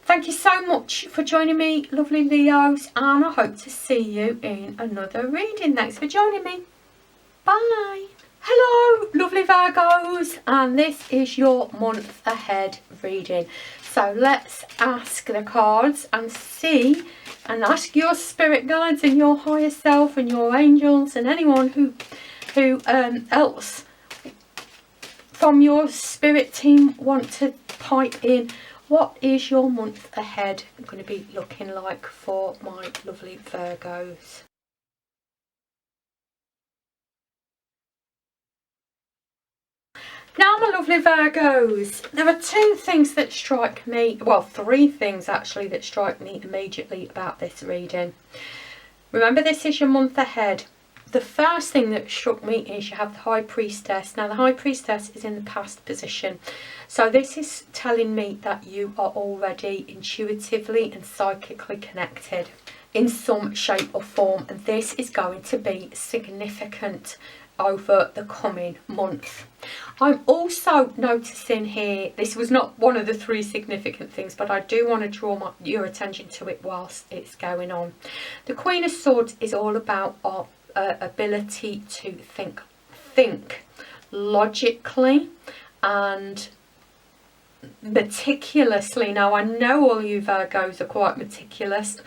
Thank you so much for joining me, lovely Leos, and I hope to see you in another reading. Thanks for joining me. Bye. Hello, lovely Virgos, and this is your month ahead reading. So let's ask the cards and see, and ask your spirit guides and your higher self and your angels and anyone who else from your spirit team want to pipe in. What is your month ahead going to be looking like for my lovely Virgos? Now, my lovely Virgos, there are two things that strike me, well, three things actually that strike me immediately about this reading. Remember, this is your month ahead. The first thing that struck me is you have the High Priestess. Now, the High Priestess is in the past position. So this is telling me that you are already intuitively and psychically connected in some shape or form. And this is going to be significant over the coming month. I'm also noticing here, this was not one of the three significant things, but I do want to draw your attention to it whilst it's going on. The Queen of Swords is all about our ability to think logically and meticulously. Now, I know all you Virgos are quite meticulous,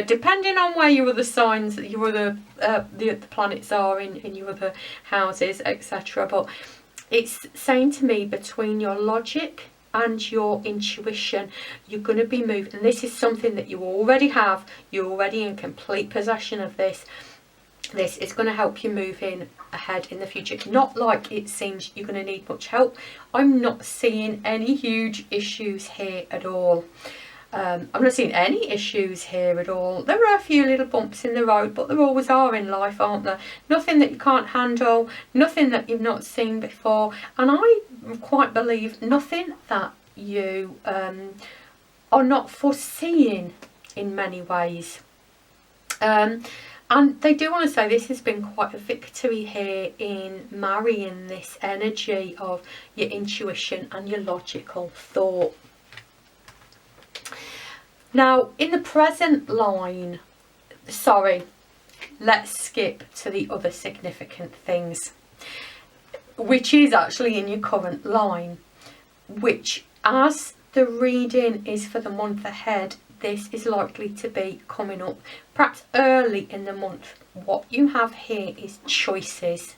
depending on where your other signs, your other the planets are in your other houses, etc. But it's saying to me, between your logic and your intuition, you're going to be moved, and this is something that you already have. You're already in complete possession of this. This is going to help you move ahead in the future. Not like it seems you're going to need much help. I'm not seeing any huge issues here at all. I'm not seeing any issues here at all. There are a few little bumps in the road, but there always are in life, aren't there? Nothing that you can't handle, nothing that you've not seen before, and I quite believe nothing that you are not foreseeing in many ways. And they do want to say this has been quite a victory here in marrying this energy of your intuition and your logical thought. Now, in the present line, sorry, let's skip to the other significant things, which is actually in your current line, which, as the reading is for the month ahead, this is likely to be coming up perhaps early in the month. What you have here is choices.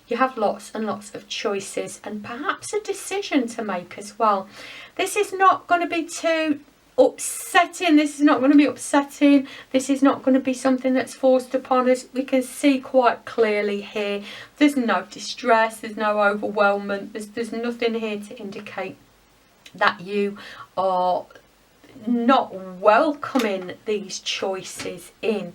You have lots and lots of choices, and perhaps a decision to make as well. This is not going to be too upsetting. This is not going to be upsetting. This is not going to be something that's forced upon us. We can see quite clearly here, there's no distress, there's no overwhelmment, there's nothing here to indicate that you are not welcoming these choices in.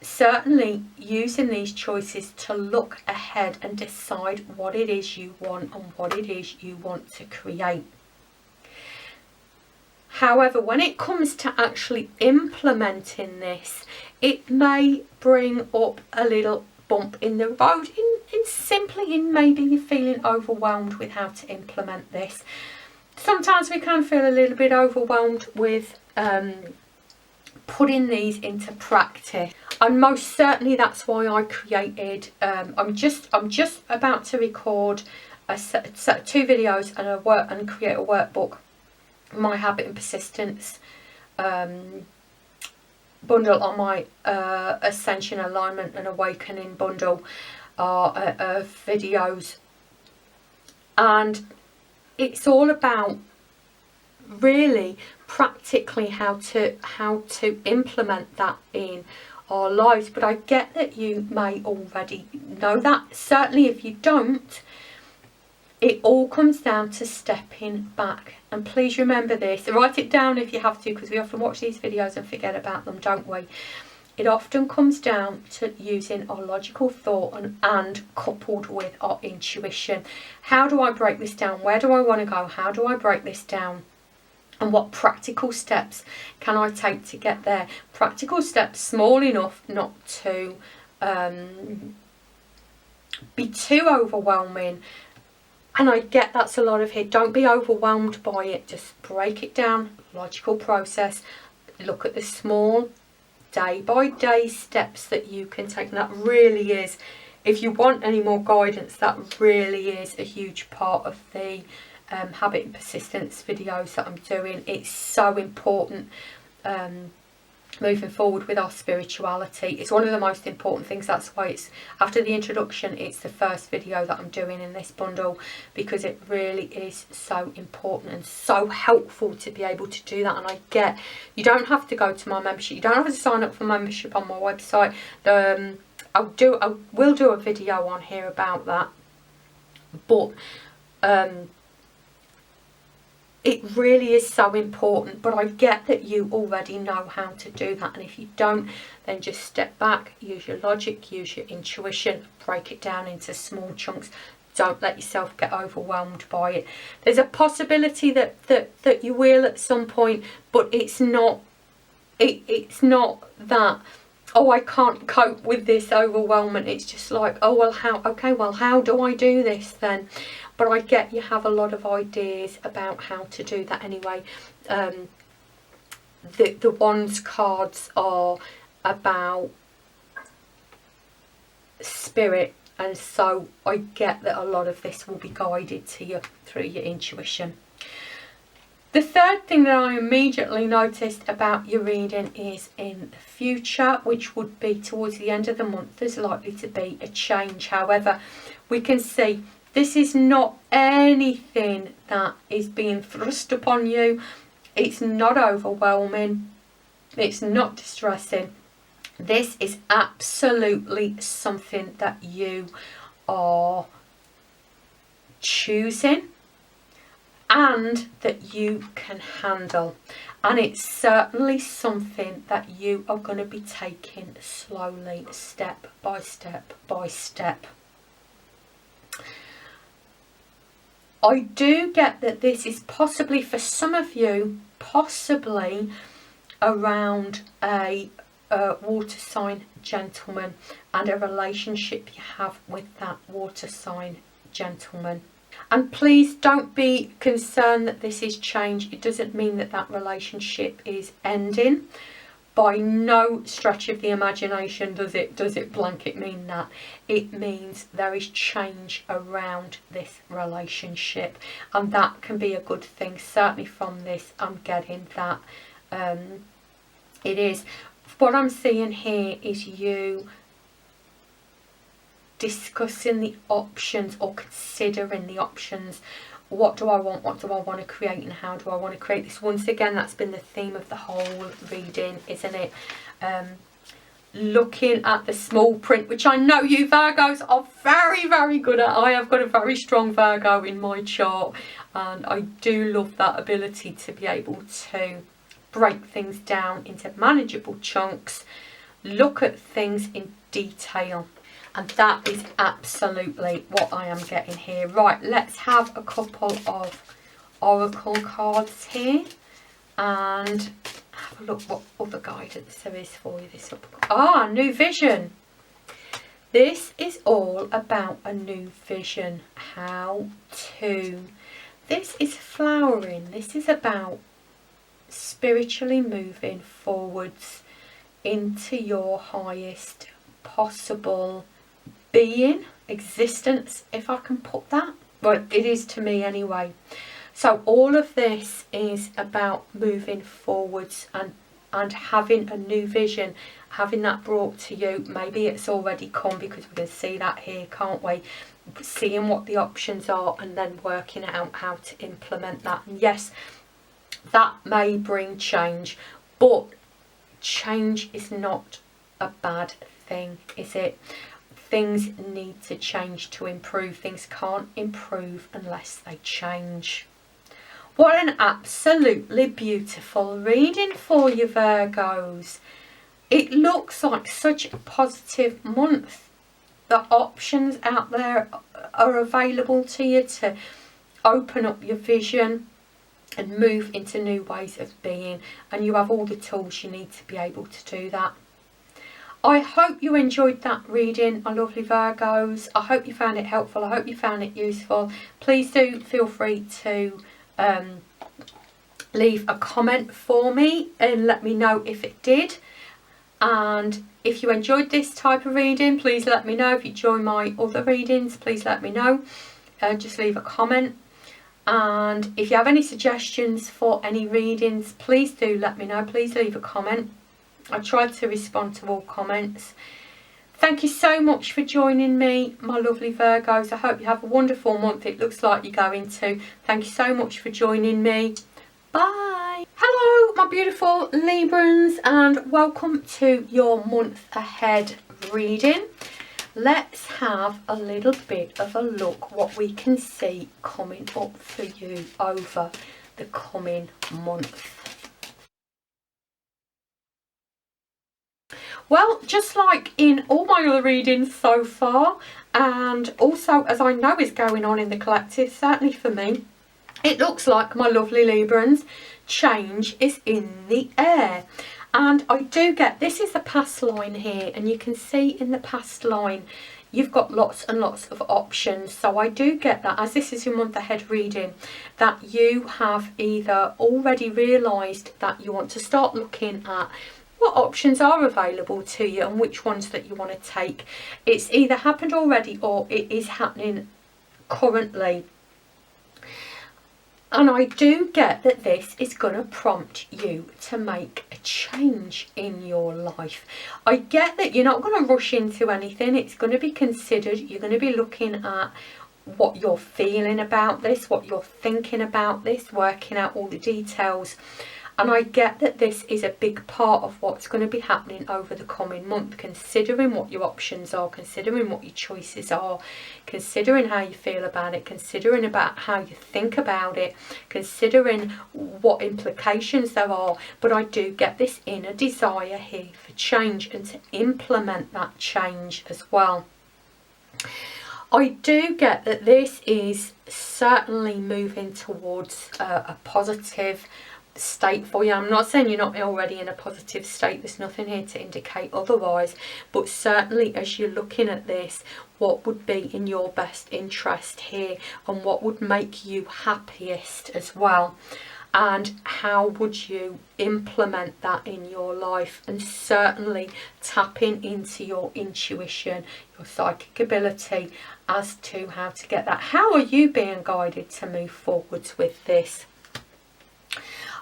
Certainly using these choices to look ahead and decide what it is you want and what it is you want to create. However, when it comes to actually implementing this, it may bring up a little bump in the road, in maybe you're feeling overwhelmed with how to implement this. Sometimes we can feel a little bit overwhelmed with putting these into practice, and most certainly that's why I created. I'm just about to record two videos and create a workbook. My Habit and Persistence bundle on my Ascension, Alignment and Awakening bundle are videos, and it's all about really practically how to implement that in our lives. But I get that you may already know that. Certainly if you don't, it all comes down to stepping back. And please remember this, write it down if you have to, because we often watch these videos and forget about them, don't we? It often comes down to using our logical thought and coupled with our intuition. How do I break this down? Where do I want to go? How do I break this down? And what practical steps can I take to get there? Practical steps small enough not to be too overwhelming. And I get that's a lot of it. Don't be overwhelmed by it. Just break it down. Logical process. Look at the small day-by-day steps that you can take. And that really is, if you want any more guidance, that really is a huge part of the habit and persistence videos that I'm doing. It's so important moving forward with our spirituality. It's one of the most important things. That's why it's after the introduction, it's the first video that I'm doing in this bundle, because it really is so important and so helpful to be able to do that. And I get you don't have to go to my membership, you don't have to sign up for membership on my website. I will do a video on here about that, but it really is so important. But I get that you already know how to do that, and if you don't, then just step back, use your logic, use your intuition, break it down into small chunks. Don't let yourself get overwhelmed by it. There's a possibility that you will at some point, but it's not that, oh, I can't cope with this overwhelmment. It's just like, oh, well, how do I do this then? But I get you have a lot of ideas about how to do that anyway. The Wands cards are about spirit, and so I get that a lot of this will be guided to you through your intuition. The third thing that I immediately noticed about your reading is in the future, which would be towards the end of the month, there's likely to be a change. However, we can see this is not anything that is being thrust upon you. It's not overwhelming. It's not distressing. This is absolutely something that you are choosing and that you can handle. And it's certainly something that you are going to be taking slowly, step by step by step. I do get that this is possibly, for some of you, possibly around a water sign gentleman and a relationship you have with that water sign gentleman. And please don't be concerned that this is change. It doesn't mean that that relationship is ending. By no stretch of the imagination does it blanket mean that. It means there is change around this relationship, and that can be a good thing. Certainly from this I'm getting that it is. What I'm seeing here is you discussing the options or considering the options. What do I want? What do I want to create? And how do I want to create this? Once again, that's been the theme of the whole reading, isn't it? Looking at the small print, which I know you Virgos are very, very good at. I have got a very strong Virgo in my chart, and I do love that ability to be able to break things down into manageable chunks, look at things in detail. And that is absolutely what I am getting here. Right, let's have a couple of oracle cards here and have a look what other guidance there is for you. This new vision. This is all about a new vision. How to. This is flowering. This is about spiritually moving forwards into your highest possible being, existence, if I can put that. Well, it is to me anyway. So all of this is about moving forwards and having a new vision, having that brought to you. Maybe it's already come, because we can see that here, can't we? seeing what the options are and then working out how to implement that. And yes, that may bring change, but change is not a bad thing, is it? Things need to change to improve. Things can't improve unless they change. What an absolutely beautiful reading for you, Virgos. It looks like such a positive month. The options out there are available to you to open up your vision and move into new ways of being, and you have all the tools you need to be able to do that. I hope you enjoyed that reading, my lovely Virgos. I hope you found it helpful. I hope you found it useful. Please do feel free to leave a comment for me and let me know if it did. And if you enjoyed this type of reading, please let me know. If you join my other readings, please let me know. Just leave a comment. And if you have any suggestions for any readings, please do let me know. Please leave a comment. I try to respond to all comments. Thank you so much for joining me, my lovely Virgos. I hope you have a wonderful month. It looks like you're going to. Thank you so much for joining me. Bye. Hello, my beautiful Librans, and welcome to your month ahead reading. Let's have a little bit of a look what we can see coming up for you over the coming month. Well, just like in all my other readings so far, and also as I know is going on in the collective, certainly for me, it looks like, my lovely Librans, change is in the air. And I do get, this is the past line here, and you can see in the past line you've got lots and lots of options. So I do get that, as this is your month ahead reading, that you have either already realised that you want to start looking at what options are available to you and which ones that you want to take. It's either happened already or it is happening currently. And I do get that this is going to prompt you to make a change in your life. I get that you're not going to rush into anything. It's going to be considered. You're going to be looking at what you're feeling about this, what you're thinking about this, working out all the details. And I get that this is a big part of what's going to be happening over the coming month, considering what your options are, considering what your choices are, considering how you feel about it, considering about how you think about it, considering what implications there are. But I do get this inner desire here for change and to implement that change as well. I do get that this is certainly moving towards a positive state for you. I'm not saying you're not already in a positive state. There's nothing here to indicate otherwise. But certainly as you're looking at this, what would be in your best interest here and what would make you happiest as well. And how would you implement that in your life? And certainly tapping into your intuition, your psychic ability as to how to get that. How are you being guided to move forwards with this?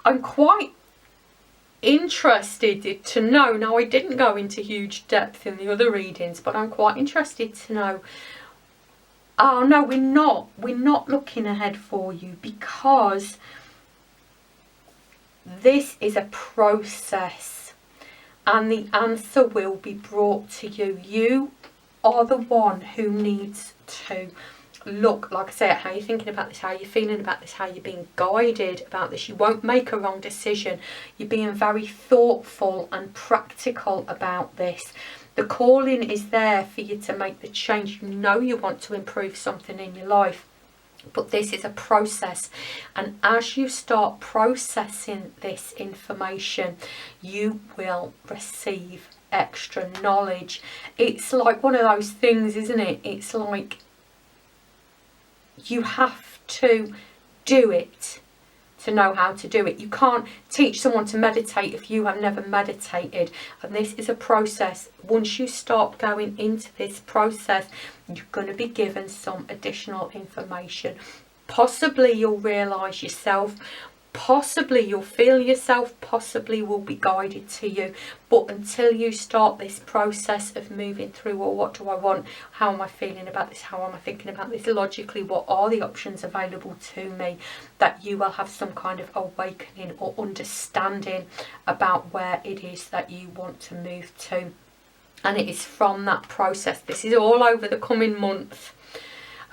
I'm quite interested to know, now I didn't go into huge depth in the other readings, but I'm quite interested to know, oh no, we're not looking ahead for you, because this is a process and the answer will be brought to you. You are the one who needs to look, like I say, at how you're thinking about this, how you're feeling about this, how you're being guided about this. You won't make a wrong decision. You're being very thoughtful and practical about this. The calling is there for you to make the change. You know you want to improve something in your life, but this is a process, and as you start processing this information, you will receive extra knowledge. It's like one of those things, isn't it? It's like you have to do it to know how to do it. You can't teach someone to meditate if you have never meditated, and this is a process. Once you start going into this process, you're going to be given some additional information. Possibly you'll realise yourself, Possibly you'll feel yourself, possibly will be guided to you, but until you start this process of moving through, well, what do I want, how am I feeling about this, how am I thinking about this logically, what are the options available to me, that you will have some kind of awakening or understanding about where it is that you want to move to. And it is from that process, this is all over the coming month,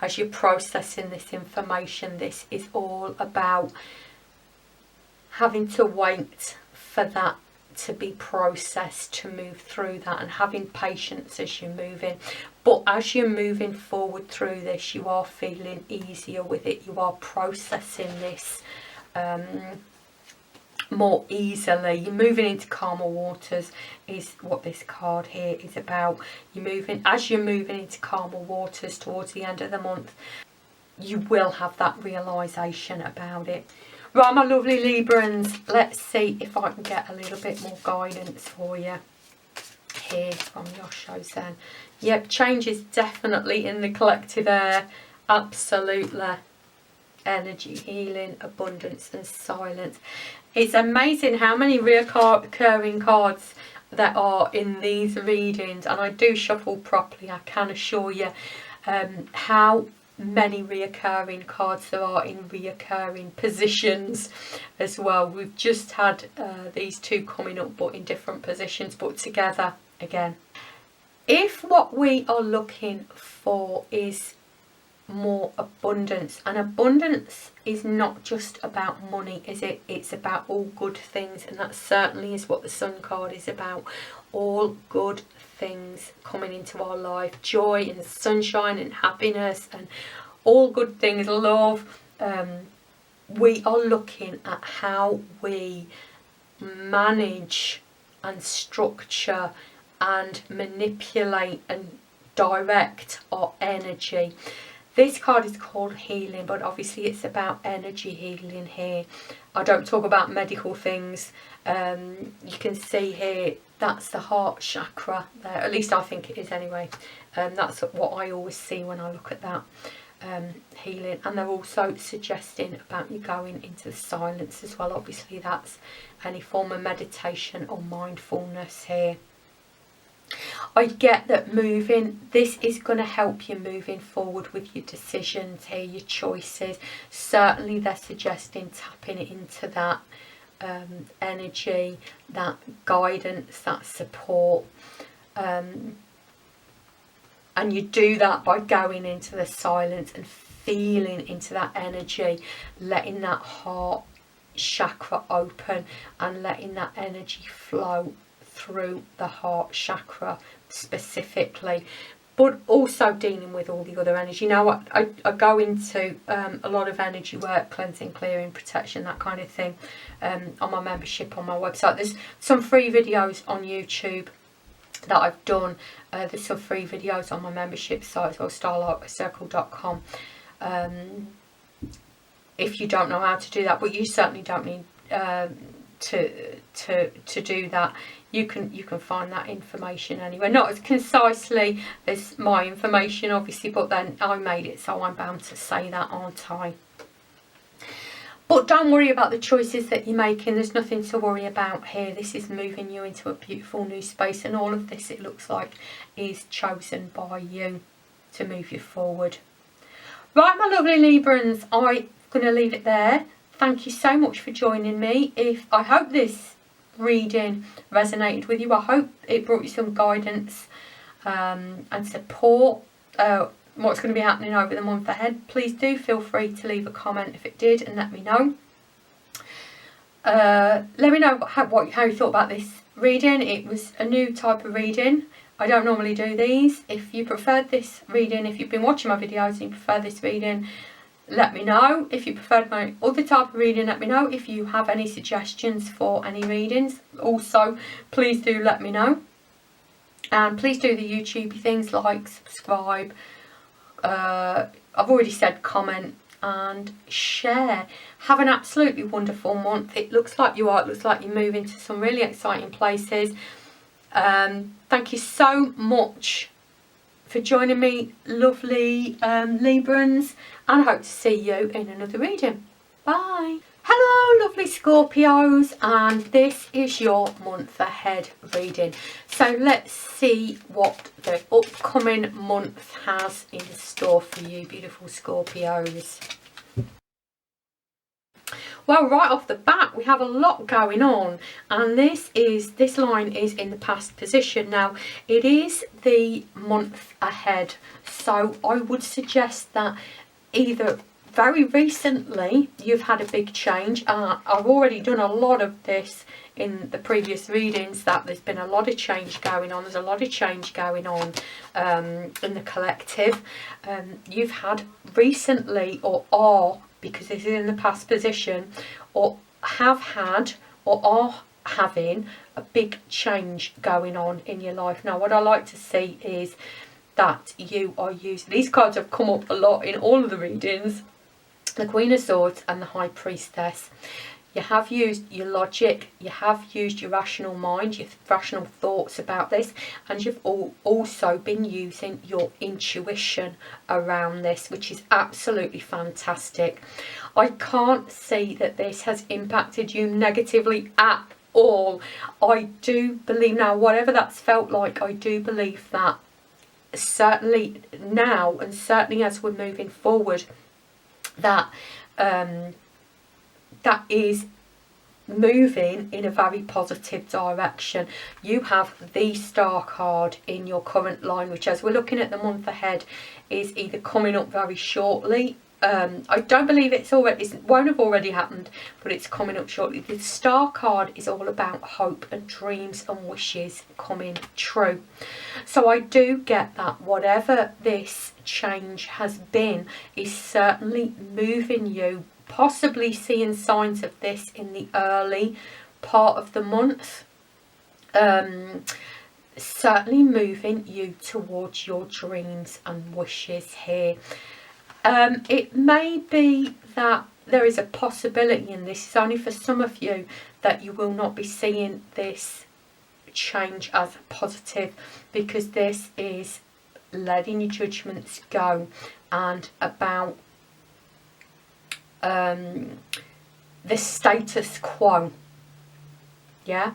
as you're processing this information, this is all about having to wait for that to be processed, to move through that, and having patience as you're moving. But as you're moving forward through this, you are feeling easier with it, you are processing this more easily. You're moving into calmer waters is what this card here is about. As you're moving into calmer waters towards the end of the month, you will have that realization about it. Right, my lovely Librans, let's see if I can get a little bit more guidance for you here from your shows then. Yep, change is definitely in the collective air, absolutely. Energy, healing, abundance and silence. It's amazing how many recurring cards there are in these readings, and I do shuffle properly, I can assure you, how many reoccurring cards there are in reoccurring positions as well. We've just had these two coming up, but in different positions, but together again. If what we are looking for is more abundance, and abundance is not just about money, is it? It's about all good things, and that certainly is what the Sun card is about. All good things coming into our life, joy and sunshine and happiness and all good things, love. We are looking at how we manage and structure and manipulate and direct our energy. This card is called healing, but obviously it's about energy healing here. I don't talk about medical things. You can see here, that's the heart chakra there. At least I think it is anyway. That's what I always see when I look at that healing. And they're also suggesting about you going into the silence as well. Obviously that's any form of meditation or mindfulness here. I get that this is going to help you moving forward with your decisions here, your choices. Certainly they're suggesting tapping into that energy, that guidance, that support. And you do that by going into the silence and feeling into that energy, letting that heart chakra open and letting that energy flow through the heart chakra specifically, but also dealing with all the other energy. Now I go into a lot of energy work, cleansing, clearing, protection, that kind of thing, on my membership on my website. There's some free videos on YouTube that I've done. There's some free videos on my membership site as well, starlightcircle.com, if you don't know how to do that, but you certainly don't need to do that. You can find that information anywhere, not as concisely as my information obviously, but then I made it, so I'm bound to say that, aren't I? But don't worry about the choices that you're making. There's nothing to worry about here. This is moving you into a beautiful new space, and all of this, it looks like, is chosen by you to move you forward. Right, my lovely Librans, I'm going to leave it there. Thank you so much for joining me. I hope this reading resonated with you. I hope it brought you some guidance and support. What's going to be happening over the month ahead. Please do feel free to leave a comment if it did, and let me know. Let me know how you thought about this reading. It was a new type of reading. I don't normally do these. If you preferred this reading, if you've been watching my videos and you prefer this reading, let me know. If you preferred my other type of reading, let me know. If you have any suggestions for any readings, also please do let me know. And please do the YouTubey things, like, subscribe, I've already said comment and share. Have an absolutely wonderful month. It looks like you are. It looks like you're moving to some really exciting places. Thank you so much for joining me, lovely Librans, and I hope to see you in another reading. Bye. Hello lovely Scorpios, and this is your month ahead reading. So let's see what the upcoming month has in store for you beautiful Scorpios. Well, right off the bat we have a lot going on, and this line is in the past position. Now it is the month ahead, so I would suggest that either very recently you've had a big change. I've already done a lot of this in the previous readings, that there's been a lot of change going on. There's a lot of change going on in the collective. You've had recently, or are, because this is in the past position, or have had or are having a big change going on in your life. Now what I like to see is that you are using, these cards have come up a lot in all of the readings, the Queen of Swords and the High Priestess. You have used your logic, you have used your rational mind, your rational thoughts about this, and you've also been using your intuition around this, which is absolutely fantastic. I can't see that this has impacted you negatively at all. I do believe now, whatever that's felt like, I do believe that certainly now, and certainly as we're moving forward, that that is moving in a very positive direction. You have the Star card in your current line, which, as we're looking at the month ahead, is either coming up very shortly. I don't believe it won't have already happened, but it's coming up shortly. The Star card is all about hope and dreams and wishes coming true. So I do get that whatever this change has been is certainly moving you, possibly seeing signs of this in the early part of the month, certainly moving you towards your dreams and wishes here. It may be that there is a possibility, and this is only for some of you, that you will not be seeing this change as positive, because this is letting your judgments go and about the status quo. Yeah,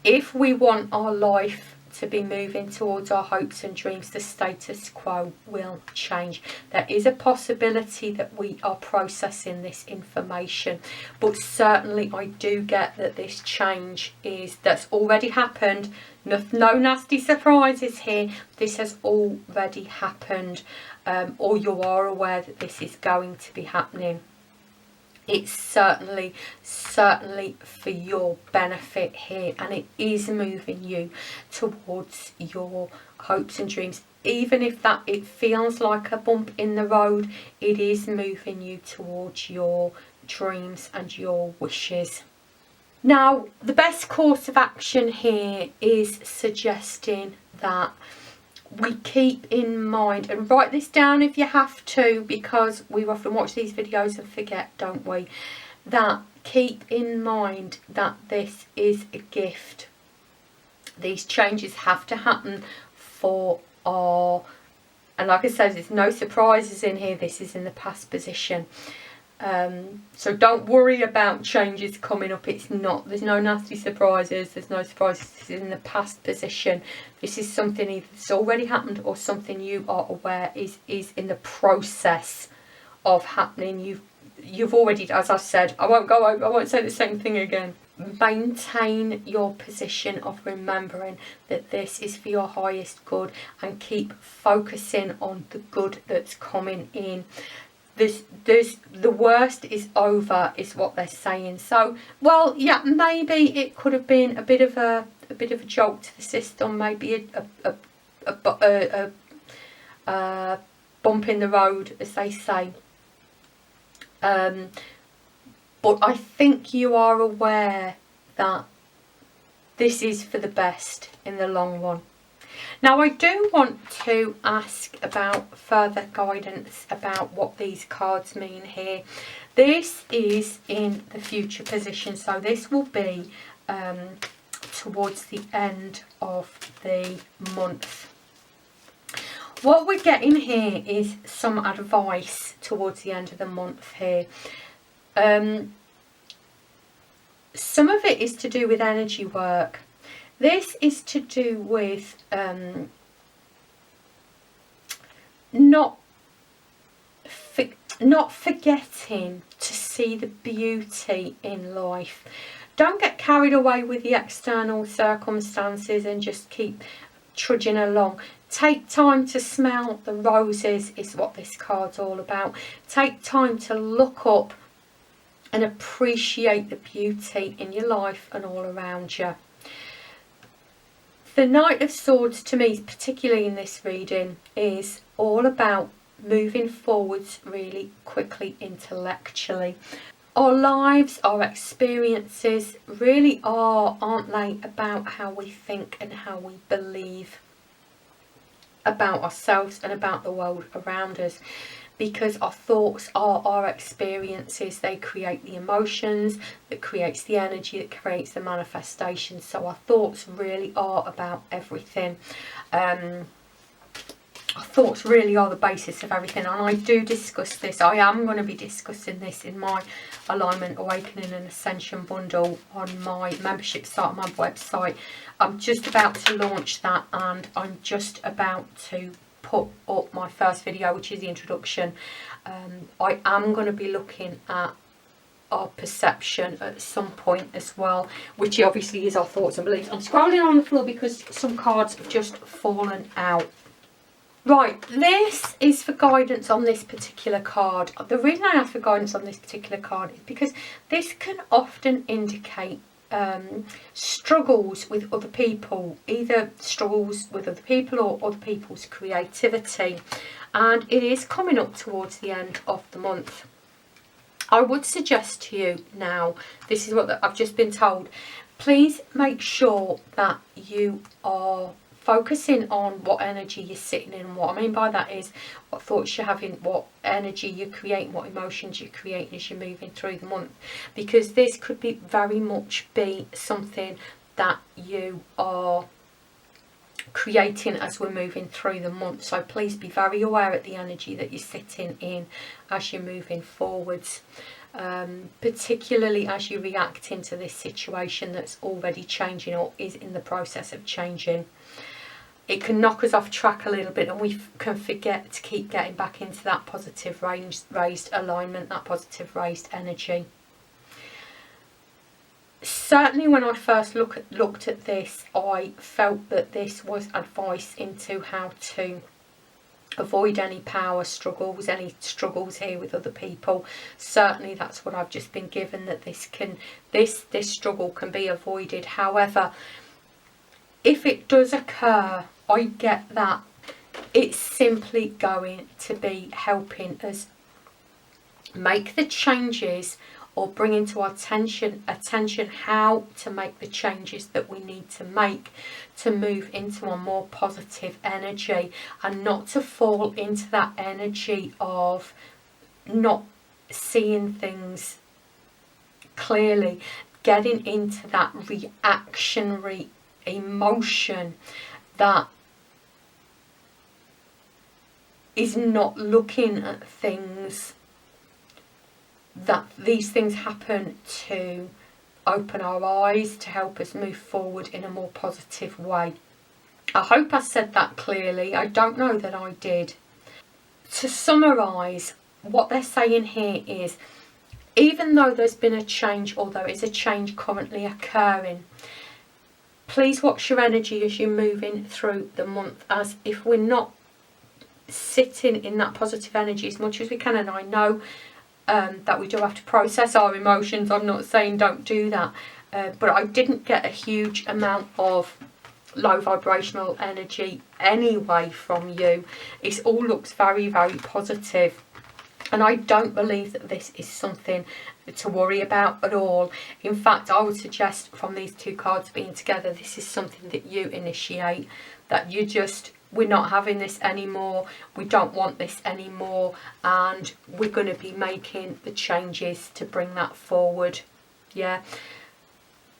if we want our life to be moving towards our hopes and dreams, the status quo will change. There is a possibility that we are processing this information, but certainly I do get that this change that's already happened. No nasty surprises here. This has already happened, or you are aware that this is going to be happening. It's certainly for your benefit here, and it is moving you towards your hopes and dreams. Even if it feels like a bump in the road, it is moving you towards your dreams and your wishes. Now, the best course of action here is suggesting that we keep in mind, and write this down if you have to, because we often watch these videos and forget, don't we, that keep in mind that this is a gift. These changes have to happen for our, and like I said, there's no surprises in here. This is in the past position. So don't worry about changes coming up. There's no nasty surprises. There's no surprises. This is in the past position. This is something either that's already happened or something you are aware is in the process of happening. You've already, as I said, I won't say the same thing again. Maintain your position of remembering that this is for your highest good, and keep focusing on the good that's coming in. The worst is over, is what they're saying. So, well, yeah, maybe it could have been a bit of a jolt to the system, maybe a bump in the road, as they say. But I think you are aware that this is for the best in the long run. Now, I do want to ask about further guidance about what these cards mean here. This is in the future position, so this will be towards the end of the month. What we're getting here is some advice towards the end of the month here. Some of it is to do with energy work. This is to do with not forgetting to see the beauty in life. Don't get carried away with the external circumstances and just keep trudging along. Take time to smell the roses is what this card's all about. Take time to look up and appreciate the beauty in your life and all around you. The Knight of Swords, to me, particularly in this reading, is all about moving forwards really quickly intellectually. Our lives, our experiences really aren't they, about how we think and how we believe about ourselves and about the world around us. Because our thoughts are our experiences. They create the emotions, that creates the energy, that creates the manifestation. So our thoughts really are about everything. Our thoughts really are the basis of everything, and I do discuss this. I am going to be discussing this in my Alignment, Awakening and Ascension bundle on my membership site, on my website. I'm just about to launch that, and I'm just about to put up my first video, which is the introduction. I am going to be looking at our perception at some point as well, which obviously is our thoughts and beliefs. I'm scrolling on the floor because some cards have just fallen out. Right, this is for guidance on this particular card. The reason I ask for guidance on this particular card is because this can often indicate struggles with other people, either struggles with other people or other people's creativity, and it is coming up towards the end of the month. I would suggest to you now, this is what I've just been told, please make sure that you are focusing on what energy you're sitting in. And what I mean by that is what thoughts you're having, what energy you're creating, what emotions you're creating as you're moving through the month, because this could be very much be something that you are creating as we're moving through the month. So please be very aware of the energy that you're sitting in as you're moving forwards, particularly as you're reacting to this situation that's already changing or is in the process of changing. It can knock us off track a little bit, and we can forget to keep getting back into that positive raised alignment, that positive raised energy. Certainly when I first looked at this, I felt that this was advice into how to avoid any power struggles, any struggles here with other people. Certainly that's what I've just been given, that this struggle can be avoided. However, if it does occur, I get that it's simply going to be helping us make the changes, or bring into our attention how to make the changes that we need to make to move into a more positive energy, and not to fall into that energy of not seeing things clearly, getting into that reactionary emotion that is not looking at things, that these things happen to open our eyes, to help us move forward in a more positive way. I hope I said that clearly. I don't know that I did. To summarise, what they're saying here is, even though there's been a change, or there is a change currently occurring, please watch your energy as you're moving through the month, as if we're not sitting in that positive energy as much as we can. And I know that we do have to process our emotions. I'm not saying don't do that, but I didn't get a huge amount of low vibrational energy anyway from you. It all looks very, very positive, and I don't believe that this is something to worry about at all. In fact, I would suggest from these two cards being together, this is something that you initiate, that you just, we're not having this anymore, we don't want this anymore, and we're going to be making the changes to bring that forward. Yeah,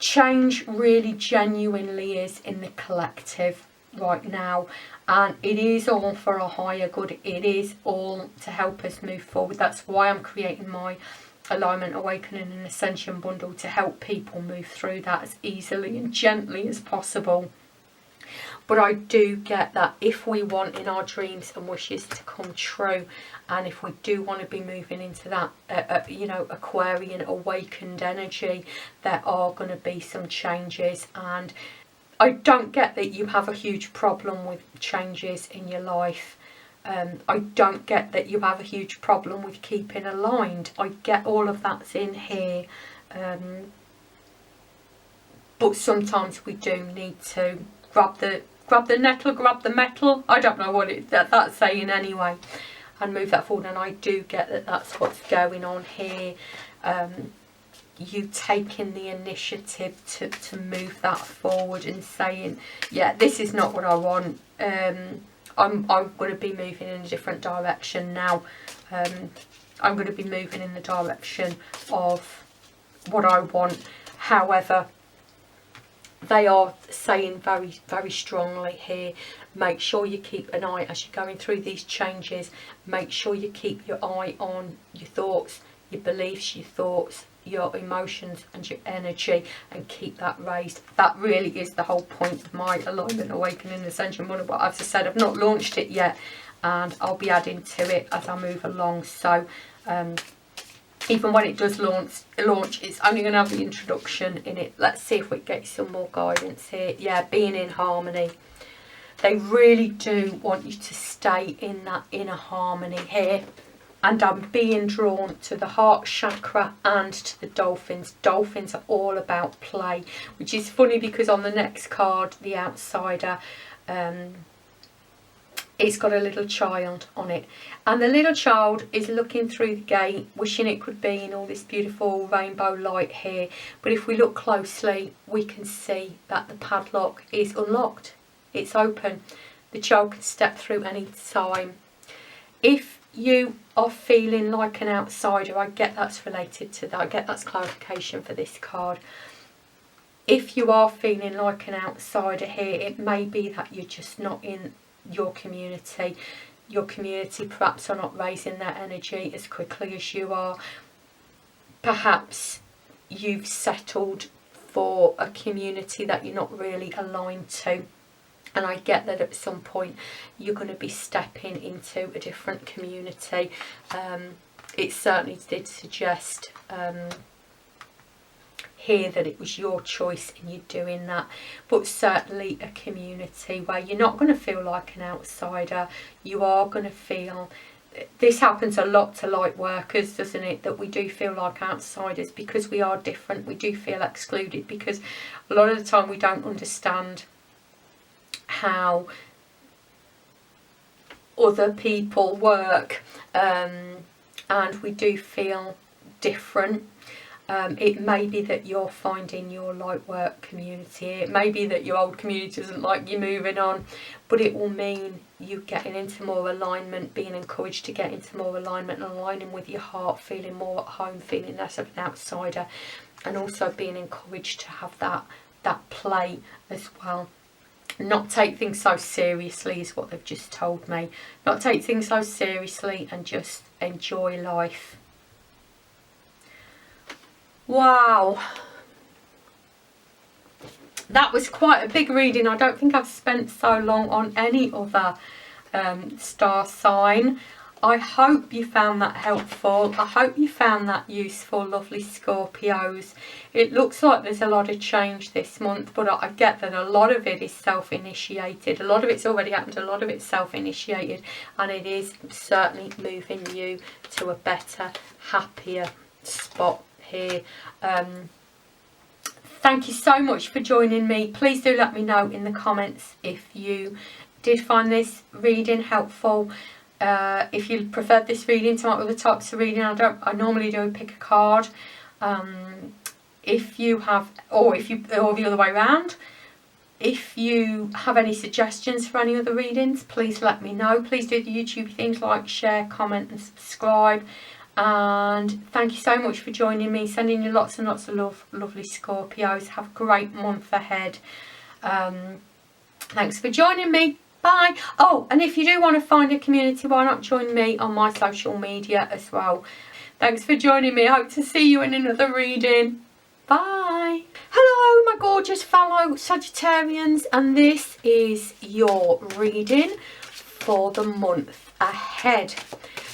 change really genuinely is in the collective right now, and it is all for a higher good. It is all to help us move forward. That's why I'm creating my Alignment, Awakening and Ascension bundle to help people move through that as easily and gently as possible. But I do get that if we want in our dreams and wishes to come true, and if we do want to be moving into that, you know, Aquarian awakened energy, there are going to be some changes. And I don't get that you have a huge problem with changes in your life. I don't get that you have a huge problem with keeping aligned. I get all of that's in here. But sometimes we do need to grab the nettle, grab the metal. I don't know what that's saying anyway, and move that forward. And I do get that that's what's going on here. You taking the initiative to move that forward and saying, yeah, this is not what I want. I'm going to be moving in a different direction now. I'm going to be moving in the direction of what I want. However, they are saying very, very strongly here, make sure you keep an eye as you're going through these changes. Make sure you keep your eye on your thoughts, your beliefs, your thoughts, your emotions and your energy, and keep that raised. That really is the whole point of my Alignment, Awakening, Ascension bundle. But as I said, I've not launched it yet, and I'll be adding to it as I move along. So even when it does launch, it's only going to have the introduction in it. Let's see if we get some more guidance here. Yeah, being in harmony. They really do want you to stay in that inner harmony here. And I'm being drawn to the heart chakra and to the dolphins. Dolphins are all about play, which is funny because on the next card, the outsider, it's got a little child on it. And the little child is looking through the gate, wishing it could be in all this beautiful rainbow light here. But if we look closely, we can see that the padlock is unlocked. It's open. The child can step through any time. If you are feeling like an outsider, I get that's related to that. I get that's clarification for this card. If you are feeling like an outsider here, it may be that you're just not in your community. Your community perhaps are not raising their energy as quickly as you are. Perhaps you've settled for a community that you're not really aligned to. And I get that at some point you're going to be stepping into a different community. It certainly did suggest here that it was your choice and you're doing that. But certainly a community where you're not going to feel like an outsider. You are going to feel... This happens a lot to light workers, doesn't it? That we do feel like outsiders because we are different. We do feel excluded because a lot of the time we don't understand how other people work, and we do feel different. It may be that you're finding your light work community. It may be that your old community doesn't like you moving on, but it will mean you getting into more alignment, being encouraged to get into more alignment and aligning with your heart, feeling more at home, feeling less of an outsider, and also being encouraged to have that play as well. Not take things so seriously is what they've just told me. Not take things so seriously and just enjoy life. Wow. That was quite a big reading. I don't think I've spent so long on any other star sign. I hope you found that helpful. I hope you found that useful, lovely Scorpios. It looks like there's a lot of change this month, but I get that a lot of it is self-initiated. A lot of it's already happened, a lot of it's self-initiated, and it is certainly moving you to a better, happier spot here. Thank you so much for joining me. Please do let me know in the comments if you did find this reading helpful. If you preferred this reading to my other types of reading, I normally do pick a card. If you have, or the other way around, if you have any suggestions for any other readings, please let me know. Please do the YouTube things like share, comment and subscribe. And thank you so much for joining me. Sending you lots and lots of love, lovely Scorpios. Have a great month ahead. Thanks for joining me. Bye. Oh, and if you do want to find a community, why not join me on my social media as well? Thanks for joining me. I hope to see you in another reading. Bye. Hello, my gorgeous fellow Sagittarians, and this is your reading for the month ahead.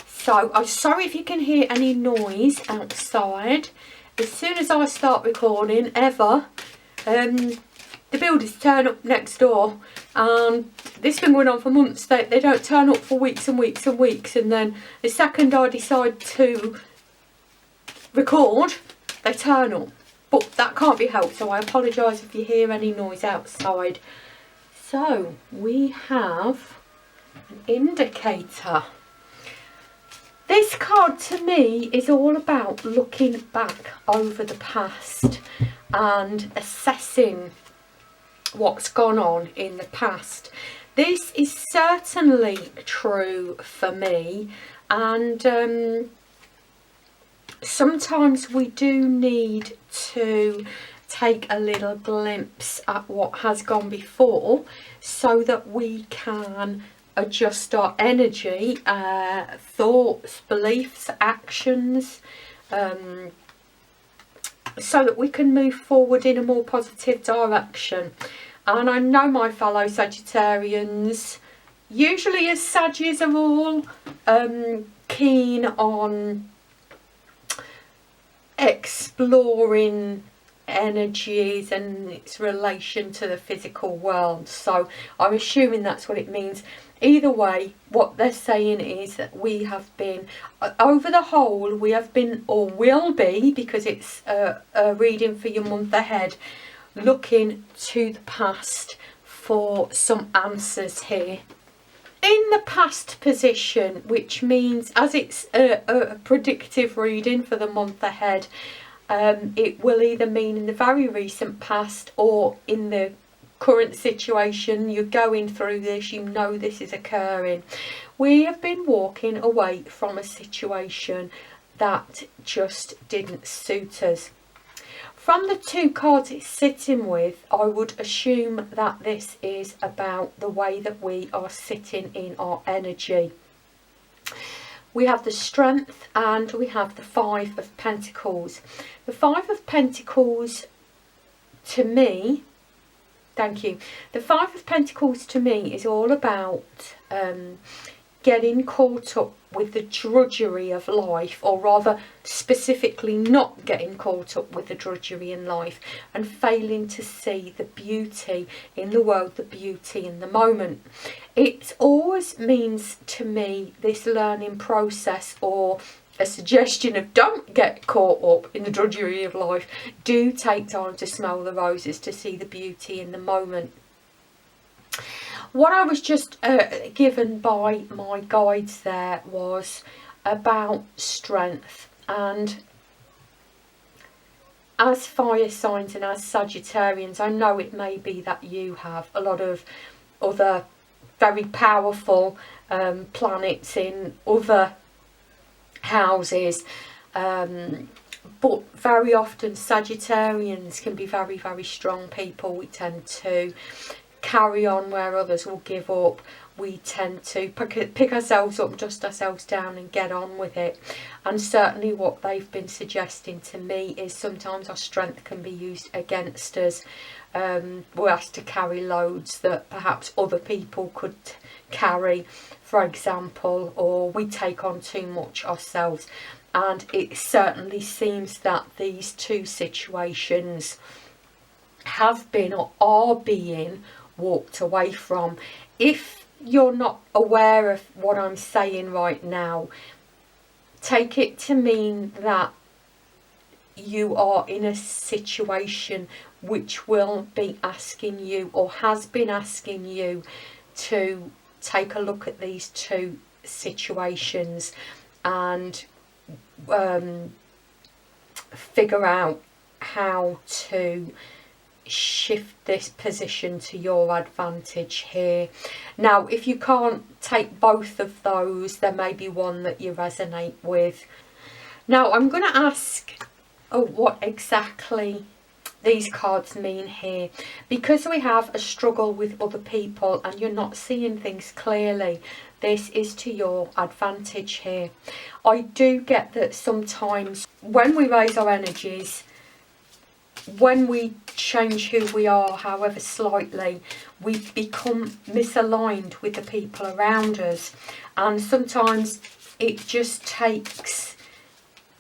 So I'm sorry if you can hear any noise outside. As soon as I start recording, the builders turn up next door, and this has been going on for months. They don't turn up for weeks and weeks and weeks, and then the second I decide to record, they turn up. But that can't be helped, so I apologise if you hear any noise outside. So we have an indicator. This card to me is all about looking back over the past and assessing what's gone on in the past. This is certainly true for me, and sometimes we do need to take a little glimpse at what has gone before so that we can adjust our energy, thoughts, beliefs, actions, so that we can move forward in a more positive direction. And I know my fellow Sagittarians, usually as Saggies, are all keen on exploring energies and its relation to the physical world. So I'm assuming that's what it means. Either way, what they're saying is that we have been, over the whole, we have been, or will be, because it's a reading for your month ahead, looking to the past for some answers here. In the past position, which means, as it's a predictive reading for the month ahead, it will either mean in the very recent past or in the current situation. You're going through this, you know this is occurring. We have been walking away from a situation that just didn't suit us. From the two cards it's sitting with, I would assume that this is about the way that we are sitting in our energy. We have the Strength and we have the Five of Pentacles. The Five of Pentacles to me, thank you. The Five of Pentacles to me is all about getting caught up with the drudgery of life, or rather specifically not getting caught up with the drudgery in life and failing to see the beauty in the world, the beauty in the moment. It always means to me this learning process, or a suggestion of don't get caught up in the drudgery of life. Do take time to smell the roses, to see the beauty in the moment. What I was just given by my guides there was about strength, and as fire signs and as Sagittarians, I know it may be that you have a lot of other very powerful planets in other houses, but very often Sagittarians can be very, very strong people. We tend to carry on where others will give up. We tend to pick ourselves up, dust ourselves down and get on with it. And certainly what they've been suggesting to me is sometimes our strength can be used against us. We're asked to carry loads that perhaps other people could carry, for example, or we take on too much ourselves. And it certainly seems that these two situations have been or are being walked away from. If you're not aware of what I'm saying right now, take it to mean that you are in a situation which will be asking you, or has been asking you, to take a look at these two situations and figure out how to shift this position to your advantage here. Now, if you can't take both of those, there may be one that you resonate with. Now, I'm going to ask what exactly these cards mean here, because we have a struggle with other people and you're not seeing things clearly. this is to your advantage here. I do get that sometimes when we raise our energies, when we change who we are, however slightly, we become misaligned with the people around us. And sometimes it just takes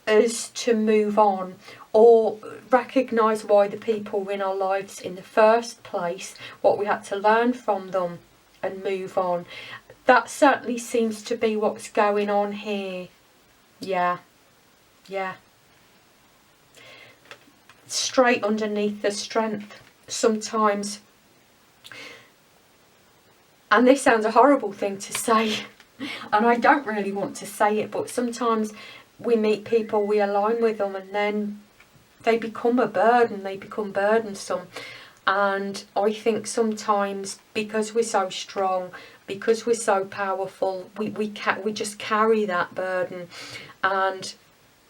us to move on or recognise why the people were in our lives in the first place, what we had to learn from them, and move on. That certainly seems to be what's going on here. Yeah. Straight underneath the strength sometimes, and this sounds a horrible thing to say, and I don't really want to say it, but sometimes we meet people, we align with them, and then they become a burden, they become burdensome. And I think sometimes because we're so strong, because we're so powerful, we just carry that burden, and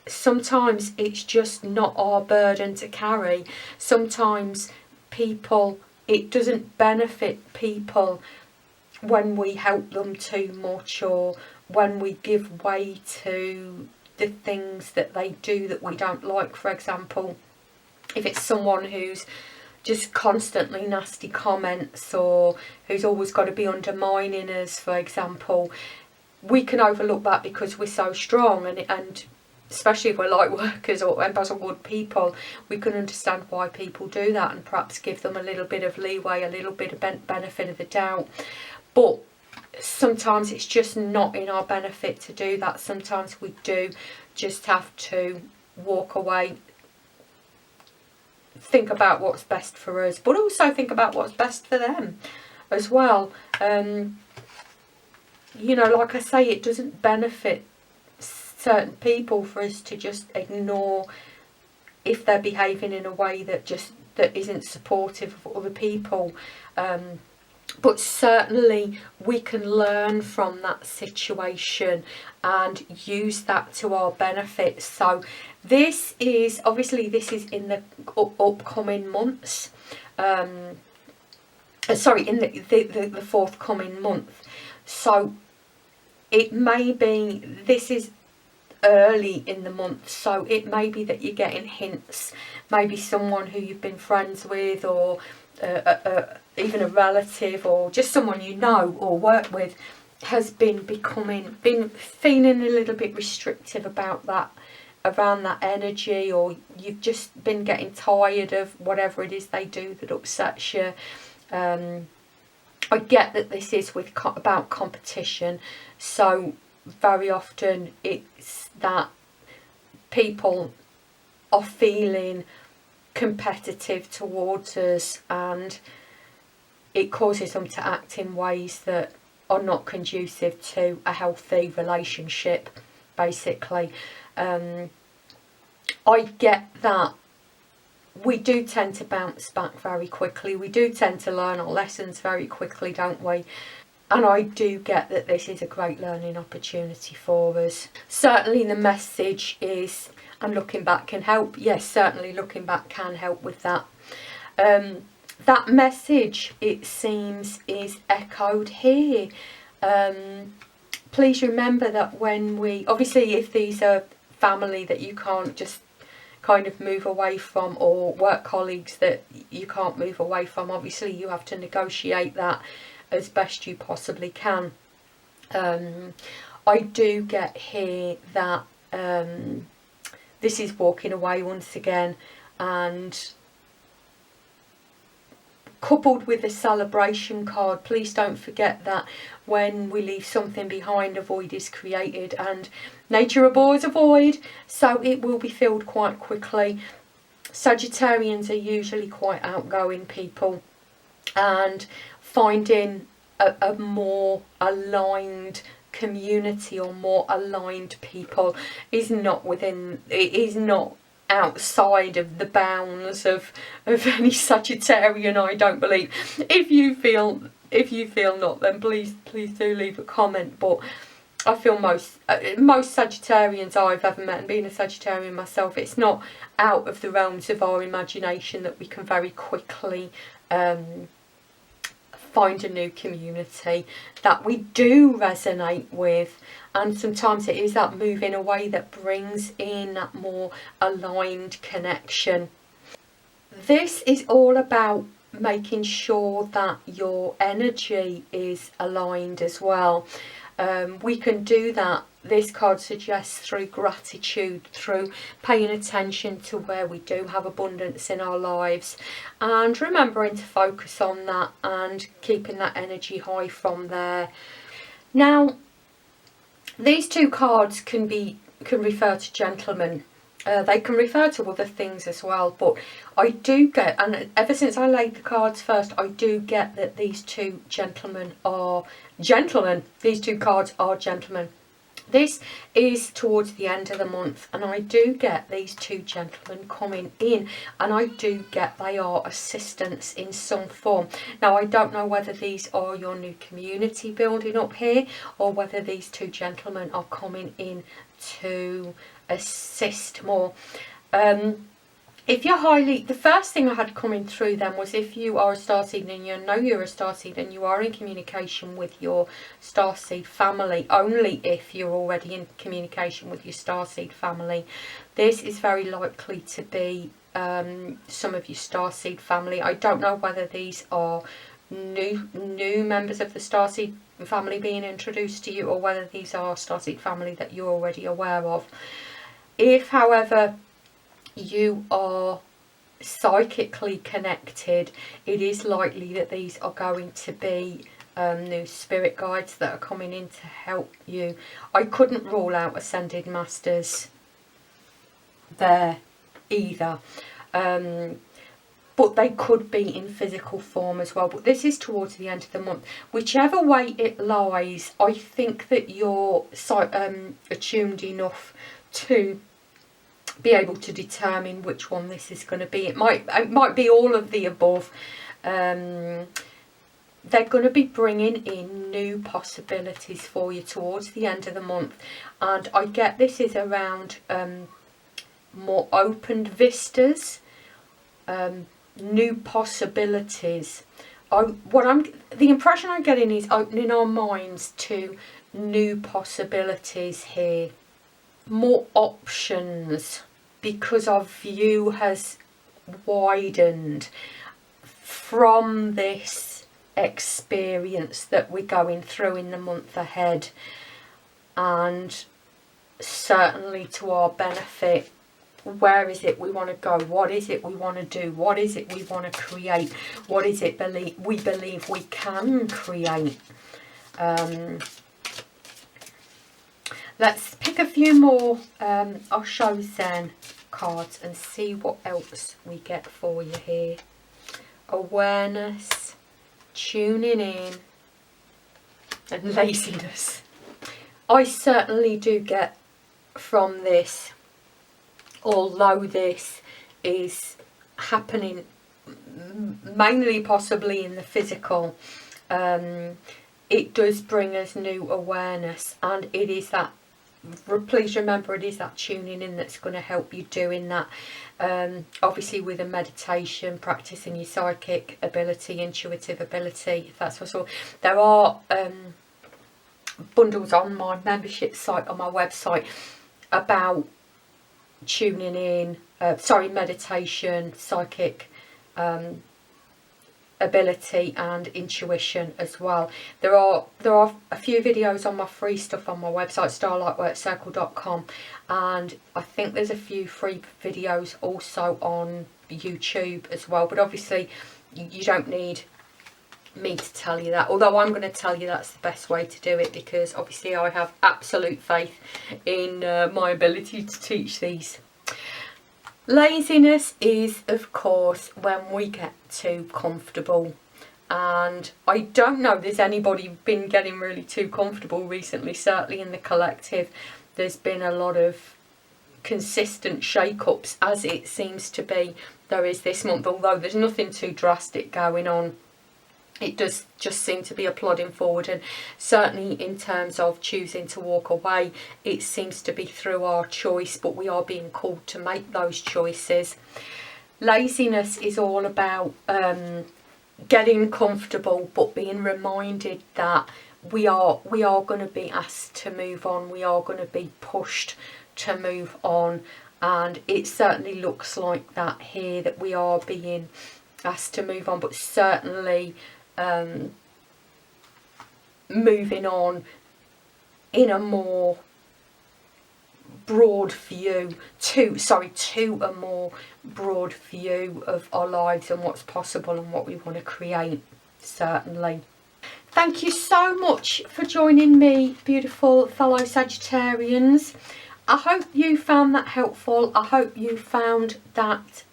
sometimes it's just not our burden to carry. Sometimes it doesn't benefit people when we help them too much, or when we give way to the things that they do that we don't like. For example, if it's someone who's just constantly nasty comments, or who's always got to be undermining us, for example, we can overlook that because we're so strong, and especially if we're light workers or embezzle people, we can understand why people do that and perhaps give them a little bit of leeway, a little bit of benefit of the doubt. But sometimes it's just not in our benefit to do that. Sometimes we do just have to walk away, think about what's best for us, but also think about what's best for them as well. You know, like I say, it doesn't benefit certain people for us to just ignore if they're behaving in a way that isn't supportive of other people. But certainly we can learn from that situation and use that to our benefit. So this is in the upcoming months. In the forthcoming month. So it may be, this is early in the month, so it may be that you're getting hints. Maybe someone who you've been friends with, or even a relative, or just someone you know or work with, has been feeling a little bit restrictive about that, around that energy, or you've just been getting tired of whatever it is they do that upsets you. I get that this is about competition, so very often it's that people are feeling competitive towards us, and it causes them to act in ways that are not conducive to a healthy relationship, basically. I get that we do tend to bounce back very quickly. We do tend to learn our lessons very quickly, don't we? And I do get that this is a great learning opportunity for us. Certainly the message is, and looking back can help. Yes, certainly looking back can help with that. That message, it seems, is echoed here. Please remember that when obviously if these are family that you can't just kind of move away from, or work colleagues that you can't move away from, obviously you have to negotiate that as best you possibly can. I do get here that this is walking away once again, and coupled with the celebration card, please don't forget that when we leave something behind, a void is created, and nature abhors a void, so it will be filled quite quickly. Sagittarians are usually quite outgoing people, and finding a more aligned community or more aligned people is not outside of the bounds of any Sagittarian, I don't believe. If you feel not, then please do leave a comment. But I feel most Sagittarians I've ever met, and being a Sagittarian myself, it's not out of the realms of our imagination that we can very quickly find a new community that we do resonate with, and sometimes it is that moving away that brings in that more aligned connection. This is all about making sure that your energy is aligned as well. We can do that, this card suggests, through gratitude, through paying attention to where we do have abundance in our lives, and remembering to focus on that and keeping that energy high from there. Now, these two cards can refer to gentlemen. They can refer to other things as well, but I do get, and ever since I laid the cards first, I do get that these two gentlemen are gentlemen. These two cards are gentlemen. This is towards the end of the month, and I do get these two gentlemen coming in, and I do get they are assistants in some form. Now, I don't know whether these are your new community building up here, or whether these two gentlemen are coming in to assist more. If you're the first thing I had coming through then was, if you are a starseed and you know you're a starseed and you are in communication with your starseed family, only if you're already in communication with your starseed family, this is very likely to be some of your starseed family. I don't know whether these are new members of the starseed family being introduced to you, or whether these are starseed family that you're already aware of. If, however, you are psychically connected, it is likely that these are going to be new spirit guides that are coming in to help you. I couldn't rule out ascended masters there either, but they could be in physical form as well. But this is towards the end of the month. Whichever way it lies, I think that you're attuned enough to be able to determine which one this is going to be. It might be all of the above. They're going to be bringing in new possibilities for you towards the end of the month, and I get this is around more opened vistas, new possibilities. The impression I'm getting is opening our minds to new possibilities here, more options, because our view has widened from this experience that we're going through in the month ahead, and certainly to our benefit. Where is it we want to go? What is it we want to do? What is it we want to create? What is it we believe we can create? Let's pick a few more I'll show Zen cards and see what else we get for you here. Awareness, tuning in, and laziness. I certainly do get from this, although this is happening mainly possibly in the physical, it does bring us new awareness, and it is that, please remember, it is that tuning in that's going to help you doing that. Obviously with a meditation, practicing your psychic ability, intuitive ability, if that's what's all. There are bundles on my membership site, on my website, about tuning in, meditation, psychic ability and intuition as well. There are a few videos on my free stuff on my website, starlightworkcircle.com, and I think there's a few free videos also on YouTube as well, but obviously you don't need me to tell you that, although I'm going to tell you that's the best way to do it, because obviously I have absolute faith in my ability to teach these. Laziness is, of course, when we get too comfortable, and I don't know there's anybody been getting really too comfortable recently. Certainly in the collective there's been a lot of consistent shake-ups, as it seems to be there is this month, although there's nothing too drastic going on. It does just seem to be a plodding forward, and certainly in terms of choosing to walk away, it seems to be through our choice, but we are being called to make those choices. Laziness is all about getting comfortable, but being reminded that we are going to be asked to move on. We are going to be pushed to move on, and it certainly looks like that here, that we are being asked to move on, but certainly moving on in a more broad view, to a more broad view of our lives and what's possible and what we want to create, certainly. Thank you so much for joining me, beautiful fellow Sagittarians. I hope you found that helpful. I hope you found that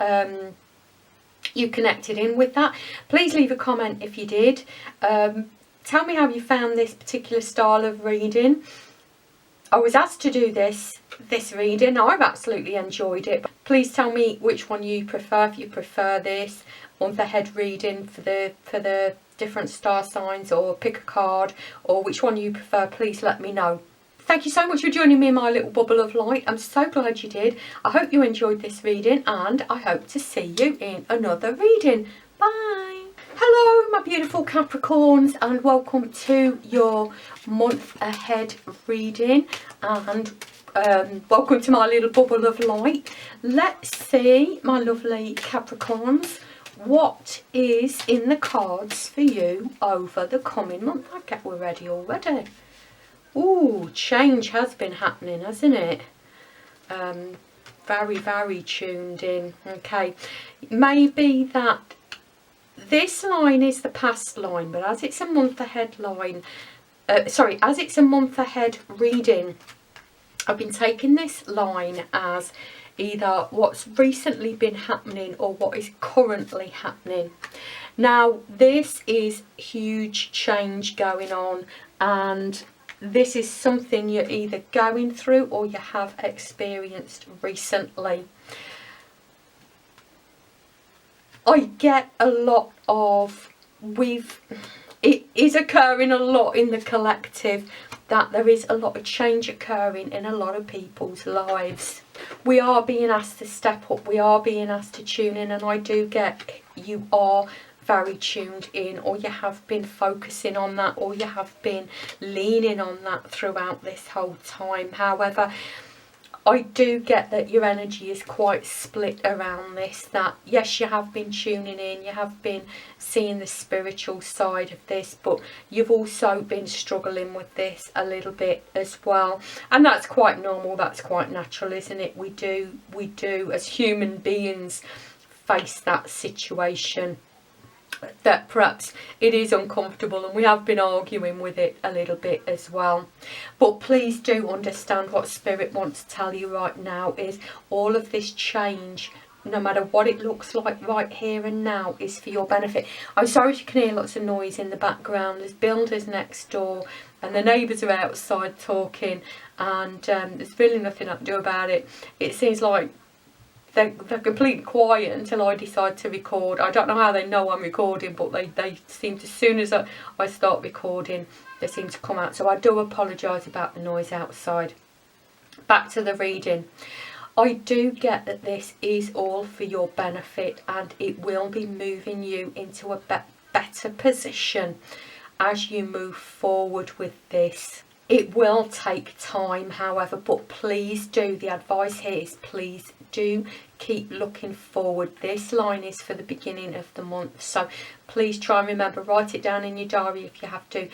you connected in with that. Please leave a comment if you did. Tell me how you found this particular style of reading. I was asked to do this reading. I've absolutely enjoyed it. Please tell me which one you prefer, if you prefer this on the head reading for the different star signs, or pick a card, or which one you prefer. Please let me know. Thank you so much for joining me in my little bubble of light. I'm so glad you did. I hope you enjoyed this reading, and I hope to see you in another reading. Bye. Hello my beautiful Capricorns, and welcome to your month ahead reading, and welcome to my little bubble of light. Let's see, my lovely Capricorns, what is in the cards for you over the coming month. I get we're ready already. Ooh, change has been happening, hasn't it? Very, very tuned in. Okay, maybe that this line is the past line, but as it's a month ahead line, as it's a month ahead reading, I've been taking this line as either what's recently been happening or what is currently happening. Now, this is huge change going on, and this is something you're either going through or you have experienced recently. I get a lot of, it is occurring a lot in the collective, that there is a lot of change occurring in a lot of people's lives. We are being asked to step up, we are being asked to tune in, and I do get you are very tuned in, or you have been focusing on that, or you have been leaning on that throughout this whole time. However, I do get that your energy is quite split around this, that yes, you have been tuning in, you have been seeing the spiritual side of this, but you've also been struggling with this a little bit as well, and that's quite normal, that's quite natural, isn't it? We do as human beings face that situation, that perhaps it is uncomfortable, and we have been arguing with it a little bit as well. But please do understand what Spirit wants to tell you right now is all of this change, no matter what it looks like right here and now, is for your benefit. I'm sorry if you can hear lots of noise in the background. There's builders next door and the neighbours are outside talking, and there's really nothing I can do about it. It seems like they're completely quiet until I decide to record. I don't know how they know I'm recording, but they seem to, as soon as I start recording, they seem to come out. So I do apologise about the noise outside. Back to the reading. I do get that this is all for your benefit, and it will be moving you into a better position as you move forward with this. It will take time, however, but please do, the advice here is please do keep looking forward. This line is for the beginning of the month, so please try and remember, write it down in your diary if you have to.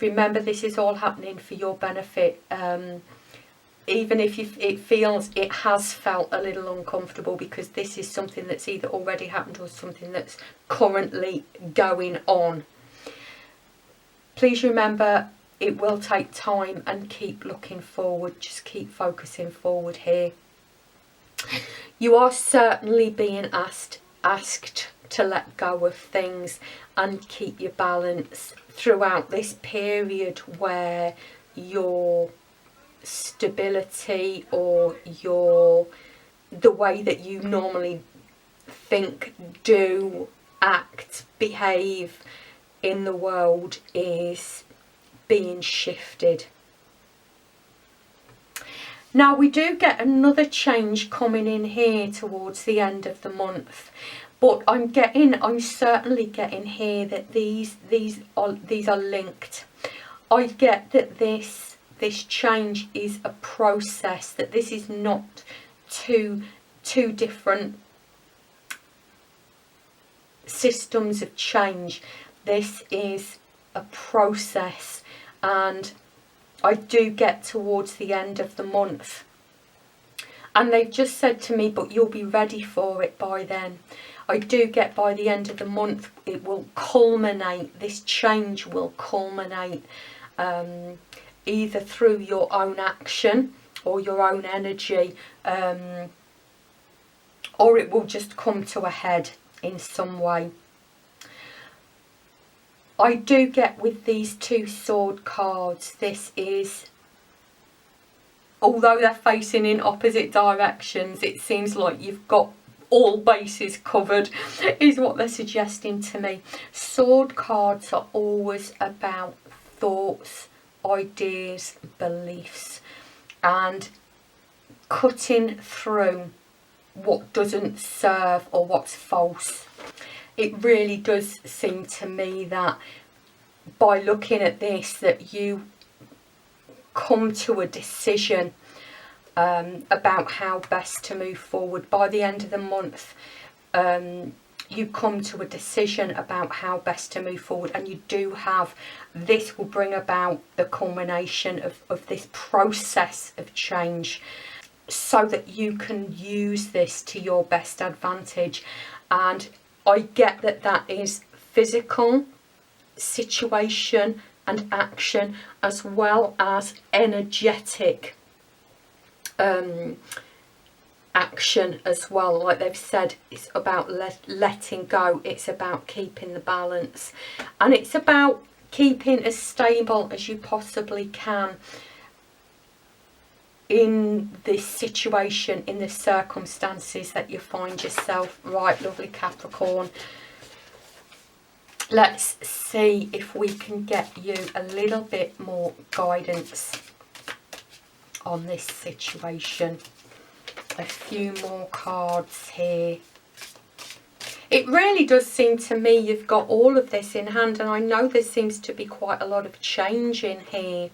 Remember, this is all happening for your benefit. Even if it has felt a little uncomfortable, because this is something that's either already happened or something that's currently going on. Please remember, it will take time, and keep looking forward. Just keep focusing forward here. You are certainly being asked to let go of things and keep your balance throughout this period where your stability, or the way that you normally think, do, act, behave in the world is being shifted. Now, we do get another change coming in here towards the end of the month, But I'm certainly getting here that these are linked. I get that this change is a process, that this is not two different systems of change. This is a process, and I do get towards the end of the month, and they've just said to me, but you'll be ready for it by then. I do get by the end of the month it will culminate, this change will culminate, either through your own action or your own energy, or it will just come to a head in some way. I do get with these two sword cards, this is, although they're facing in opposite directions, it seems like you've got all bases covered, is what they're suggesting to me. Sword cards are always about thoughts, ideas, beliefs, and cutting through what doesn't serve or what's false. It really does seem to me that by looking at this, that you come to a decision about how best to move forward. By the end of the month, you come to a decision about how best to move forward, and you do have, this will bring about the culmination of this process of change, so that you can use this to your best advantage. And I get that that is physical, situation and action, as well as energetic action as well. Like they've said, it's about letting go, it's about keeping the balance, and it's about keeping as stable as you possibly can in this situation, in the circumstances that you find yourself. Right, lovely Capricorn, let's see if we can get you a little bit more guidance on this situation. A few more cards here. It really does seem to me you've got all of this in hand, and I know there seems to be quite a lot of change in here,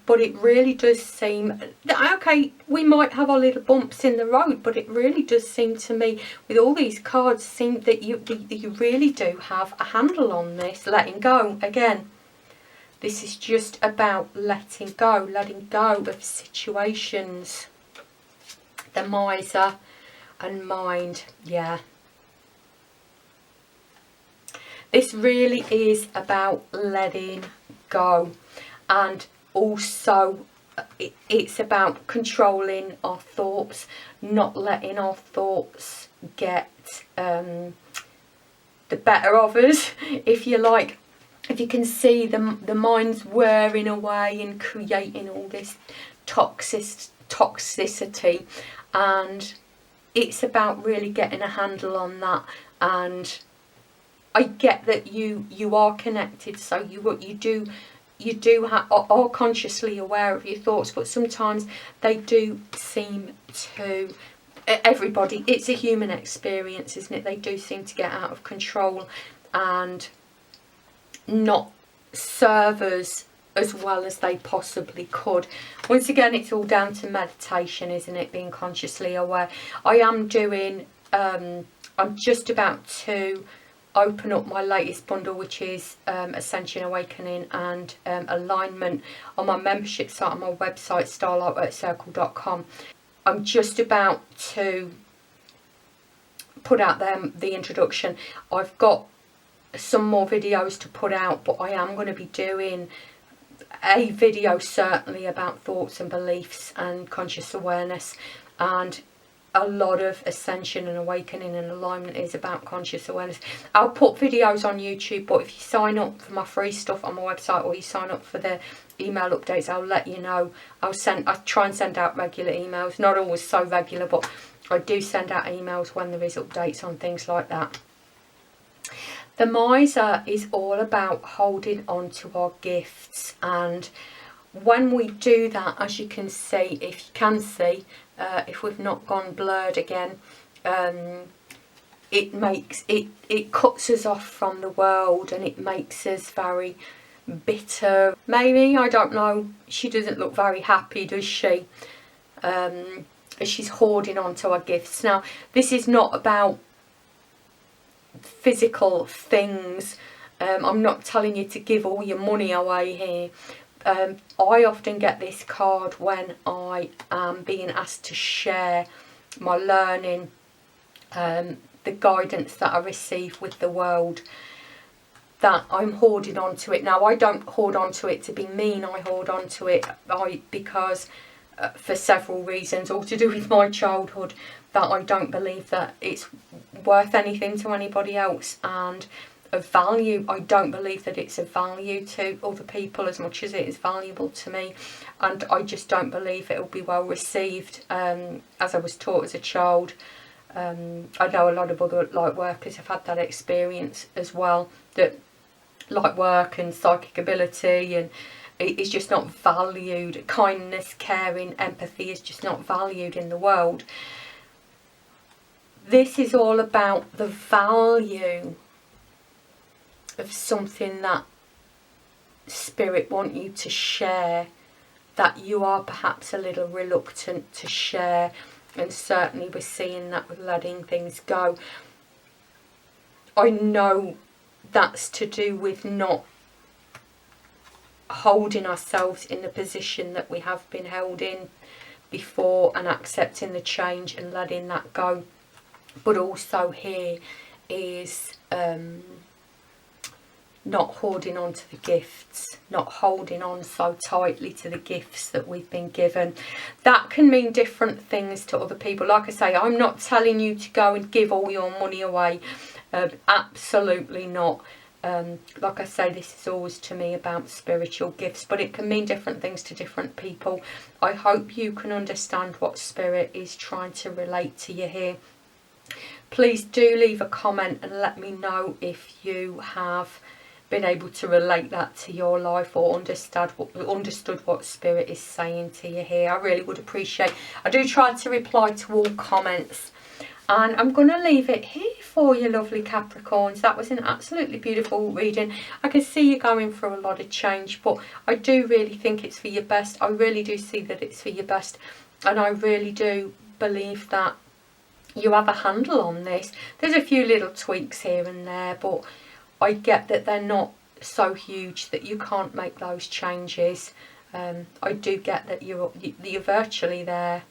but it really does seem, okay, we might have our little bumps in the road, but it really does seem to me with all these cards seem that you really do have a handle on this. Letting go again. This is just about letting go of situations. The miser and mind, yeah. This really is about letting go, and also it's about controlling our thoughts, not letting our thoughts get the better of us, if you like. If you can see the mind's wearing away and creating all this toxicity, and it's about really getting a handle on that. And I get that you are connected, so you do are consciously aware of your thoughts, but sometimes they do seem to, everybody, it's a human experience, isn't it? They do seem to get out of control and not serve us as well as they possibly could. Once again, it's all down to meditation, isn't it? Being consciously aware. I am doing, I'm just about to open up my latest bundle, which is Ascension, Awakening and Alignment, on my membership site, on my website, starlightworkcircle.com. I'm just about to put out the introduction. I've got some more videos to put out, but I am going to be doing a video certainly about thoughts and beliefs and conscious awareness, and a lot of Ascension and Awakening and Alignment is about conscious awareness. I'll put videos on YouTube, but if you sign up for my free stuff on my website, or you sign up for the email updates, I'll let you know. I try and send out regular emails, not always so regular, but I do send out emails when there is updates on things like that. The miser is all about holding on to our gifts, and when we do that, as you can see, if you can see, if we've not gone blurred again, it cuts us off from the world, and it makes us very bitter. Maybe, I don't know. She doesn't look very happy, does she? She's hoarding on to her gifts. Now, this is not about physical things. I'm not telling you to give all your money away here. I often get this card when I am being asked to share my learning, the guidance that I receive with the world, that I'm hoarding on to it. Now, I don't hoard on to it to be mean. I hoard on to it because for several reasons, all to do with my childhood, that I don't believe that it's worth anything to anybody else, and of value. I don't believe that it's of value to other people as much as it is valuable to me, and I just don't believe it will be well received, as I was taught as a child. I know a lot of other light workers have had that experience as well, that light work and psychic ability and it is just not valued. Kindness, caring, empathy is just not valued in the world. This is all about the value of something that Spirit want you to share, that you are perhaps a little reluctant to share, and certainly we're seeing that with letting things go. I know that's to do with not holding ourselves in the position that we have been held in before, and accepting the change and letting that go. But also here is not hoarding on to the gifts, not holding on so tightly to the gifts that we've been given. That can mean different things to other people. Like I say, I'm not telling you to go and give all your money away. Absolutely not. Like I say, this is always to me about spiritual gifts, but it can mean different things to different people. I hope you can understand what Spirit is trying to relate to you here. Please do leave a comment and let me know if you have been able to relate that to your life, or understood what Spirit is saying to you here. I really would appreciate. I do try to reply to all comments, and I'm going to leave it here for you, lovely Capricorns. That was an absolutely beautiful reading. I can see you going through a lot of change, but I do really think it's for your best. I really do see that it's for your best, and I really do believe that you have a handle on this. There's a few little tweaks here and there, but I get that they're not so huge that you can't make those changes. I do get that you're virtually there.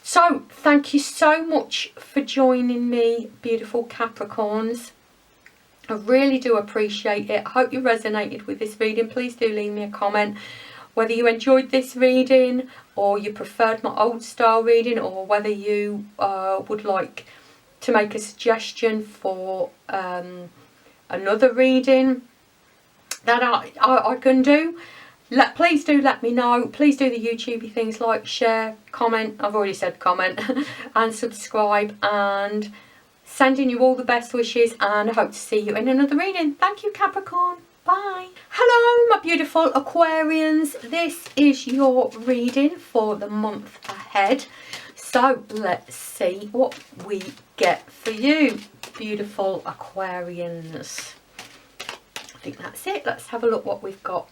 So thank you so much for joining me, beautiful Capricorns. I really do appreciate it. I hope you resonated with this reading. Please do leave me a comment whether you enjoyed this reading, or you preferred my old style reading, or whether you would like to make a suggestion for another reading that I can do. Please do let me know. Please do the YouTubey things like share, comment. I've already said comment and subscribe, and sending you all the best wishes, and I hope to see you in another reading. Thank you, Capricorn. Bye. Hello, my beautiful Aquarians. This is your reading for the month ahead. So let's see what we get for you, beautiful Aquarians. I think that's it. Let's have a look what we've got.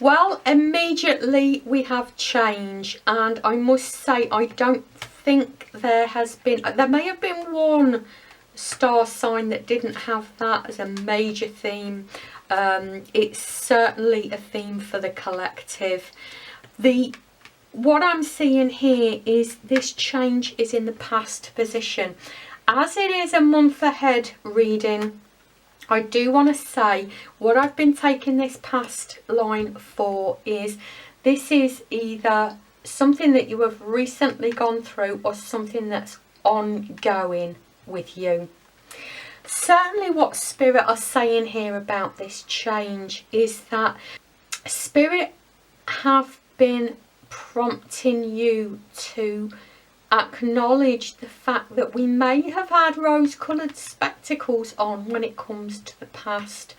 Well, immediately we have change, and I must say I don't think there may have been one star sign that didn't have that as a major theme. It's certainly a theme for the collective. What I'm seeing here is this change is in the past position. As it is a month ahead reading, I do want to say what I've been taking this past line for is this is either something that you have recently gone through or something that's ongoing with you. Certainly what Spirit are saying here about this change is that Spirit have been prompting you to acknowledge the fact that we may have had rose-coloured spectacles on when it comes to the past.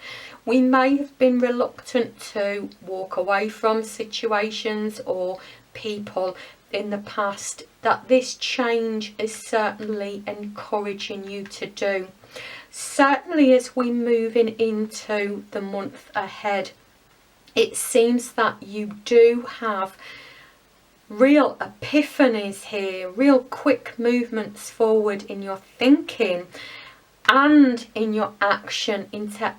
We may have been reluctant to walk away from situations or people in the past that this change is certainly encouraging you to do. Certainly as we're moving into the month ahead, it seems that you do have real epiphanies here, real quick movements forward in your thinking and in your action into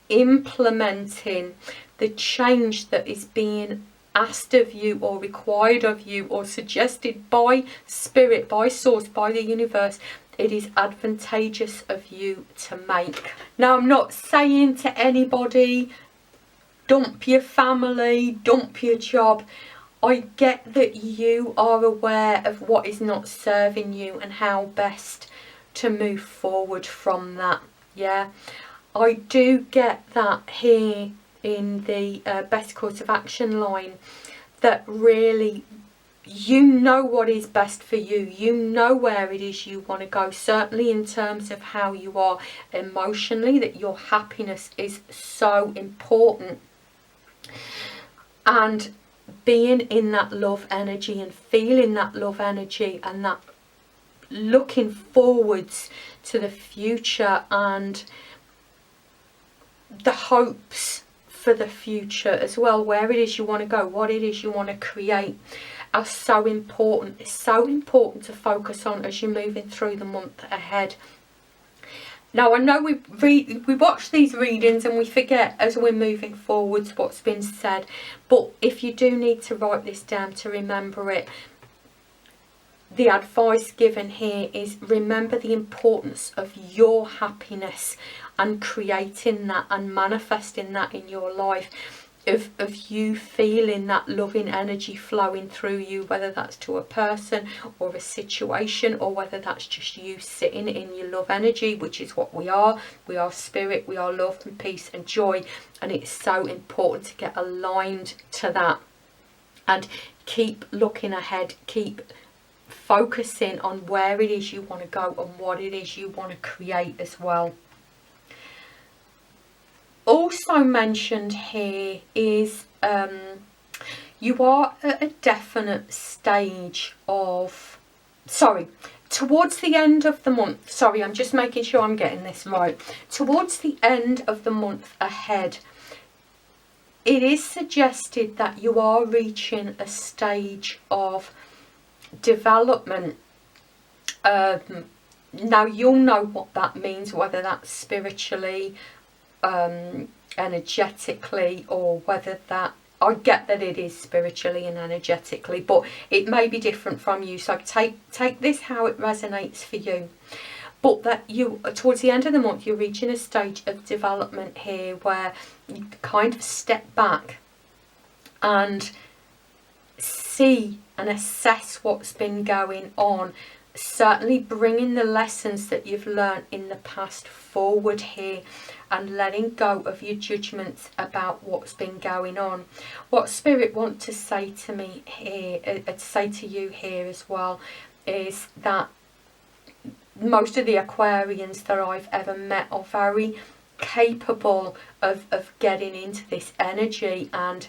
implementing the change that is being asked of you or required of you or suggested by spirit, by source, by the universe. It is advantageous of you to make. Now, I'm not saying to anybody, dump your family, dump your job. I get that you are aware of what is not serving you and how best to move forward from that. Yeah, I do get that here in the best course of action line, that really you know what is best for you. You know where it is you want to go, certainly in terms of how you are emotionally, that your happiness is so important. And being in that love energy and feeling that love energy and that looking forwards to the future and the hopes for the future as well, where it is you want to go, what it is you want to create, are so important. It's so important to focus on as you're moving through the month ahead. Now, I know we watch these readings and we forget as we're moving forwards what's been said, but if you do need to write this down to remember it, the advice given here is remember the importance of your happiness and creating that and manifesting that in your life, of you feeling that loving energy flowing through you, whether that's to a person or a situation, or whether that's just you sitting in your love energy, which is what we are. We are spirit, we are love and peace and joy, and it's so important to get aligned to that and keep looking ahead, keep focusing on where it is you want to go and what it is you want to create as well. Also mentioned here is you are at a definite stage of, towards the end of the month, I'm just making sure I'm getting this right. Towards the end of the month ahead, it is suggested that you are reaching a stage of development. Now, you'll know what that means, whether that's spiritually, energetically, or whether that, I get that it is spiritually and energetically, but it may be different from you, so take this how it resonates for you. But that you, towards the end of the month, you're reaching a stage of development here where you kind of step back and see and assess what's been going on, certainly bringing the lessons that you've learned in the past forward here and letting go of your judgments about what's been going on. What Spirit want to say to me here, say to you here as well, is that most of the Aquarians that I've ever met are very capable of getting into this energy and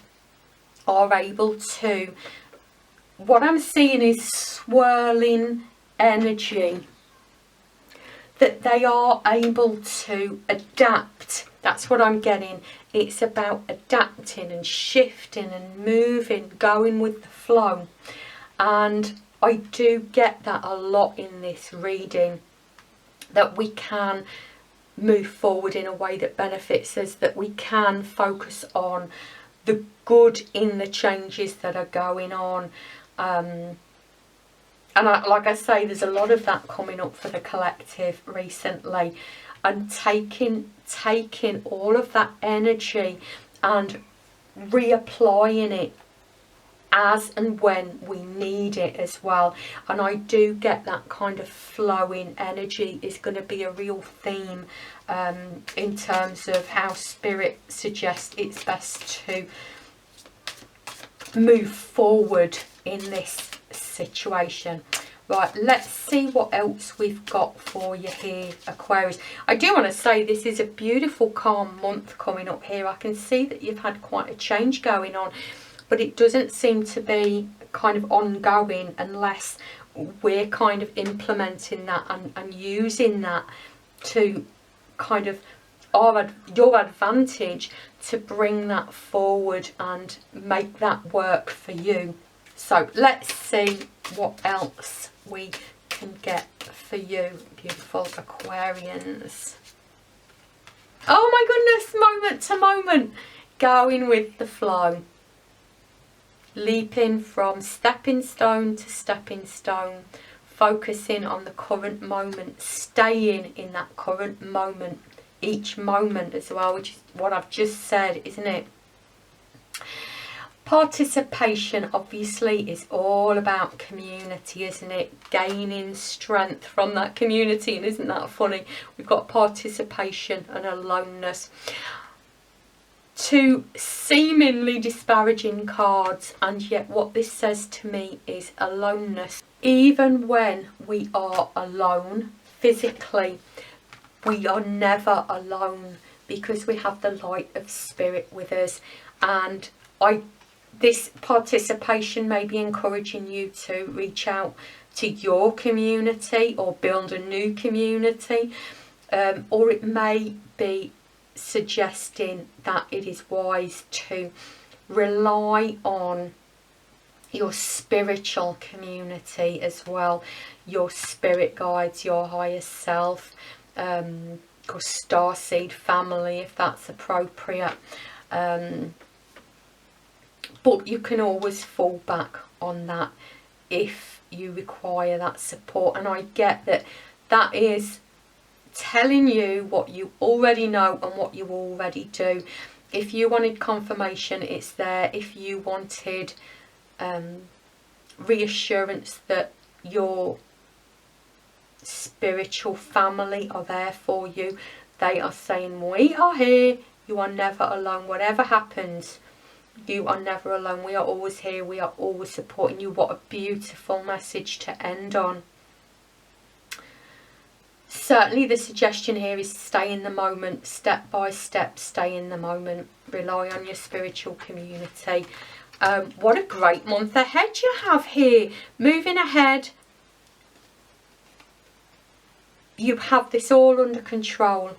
are able to, what I'm seeing is swirling energy, that they are able to adapt. That's what I'm getting. It's about adapting and shifting and moving, going with the flow. And I do get that a lot in this reading, that we can move forward in a way that benefits us, that we can focus on the good in the changes that are going on. And like I say, there's a lot of that coming up for the collective recently, and taking all of that energy and reapplying it as and when we need it as well. And I do get that kind of flowing energy is going to be a real theme in terms of how Spirit suggests it's best to move forward in this situation. Right, let's see what else we've got for you here, Aquarius. I do want to say this is a beautiful calm month coming up here. I can see that you've had quite a change going on, but it doesn't seem to be kind of ongoing unless we're kind of implementing that and using that to kind of your advantage to bring that forward and make that work for you. So let's see what else we can get for you, beautiful Aquarians. Oh my goodness, moment to moment, going with the flow, leaping from stepping stone to stepping stone, focusing on the current moment, staying in that current moment, each moment as well, which is what I've just said, isn't it? Participation obviously is all about community, isn't it? Gaining strength from that community, and isn't that funny? We've got participation and aloneness. Two seemingly disparaging cards, and yet what this says to me is aloneness. Even when we are alone physically, we are never alone because we have the light of spirit with us. And this participation may be encouraging you to reach out to your community or build a new community, or it may be suggesting that it is wise to rely on your spiritual community as well, your spirit guides, your higher self, or starseed family if that's appropriate. But you can always fall back on that if you require that support. And I get that that is telling you what you already know and what you already do. If you wanted confirmation, it's there. If you wanted reassurance that your spiritual family are there for you, they are saying, we are here, you are never alone. Whatever happens, you are never alone. We are always here, we are always supporting you. What a beautiful message to end on. Certainly the suggestion here is stay in the moment, step by step, stay in the moment, rely on your spiritual community. What a great month ahead you have here. Moving ahead, you have this all under control.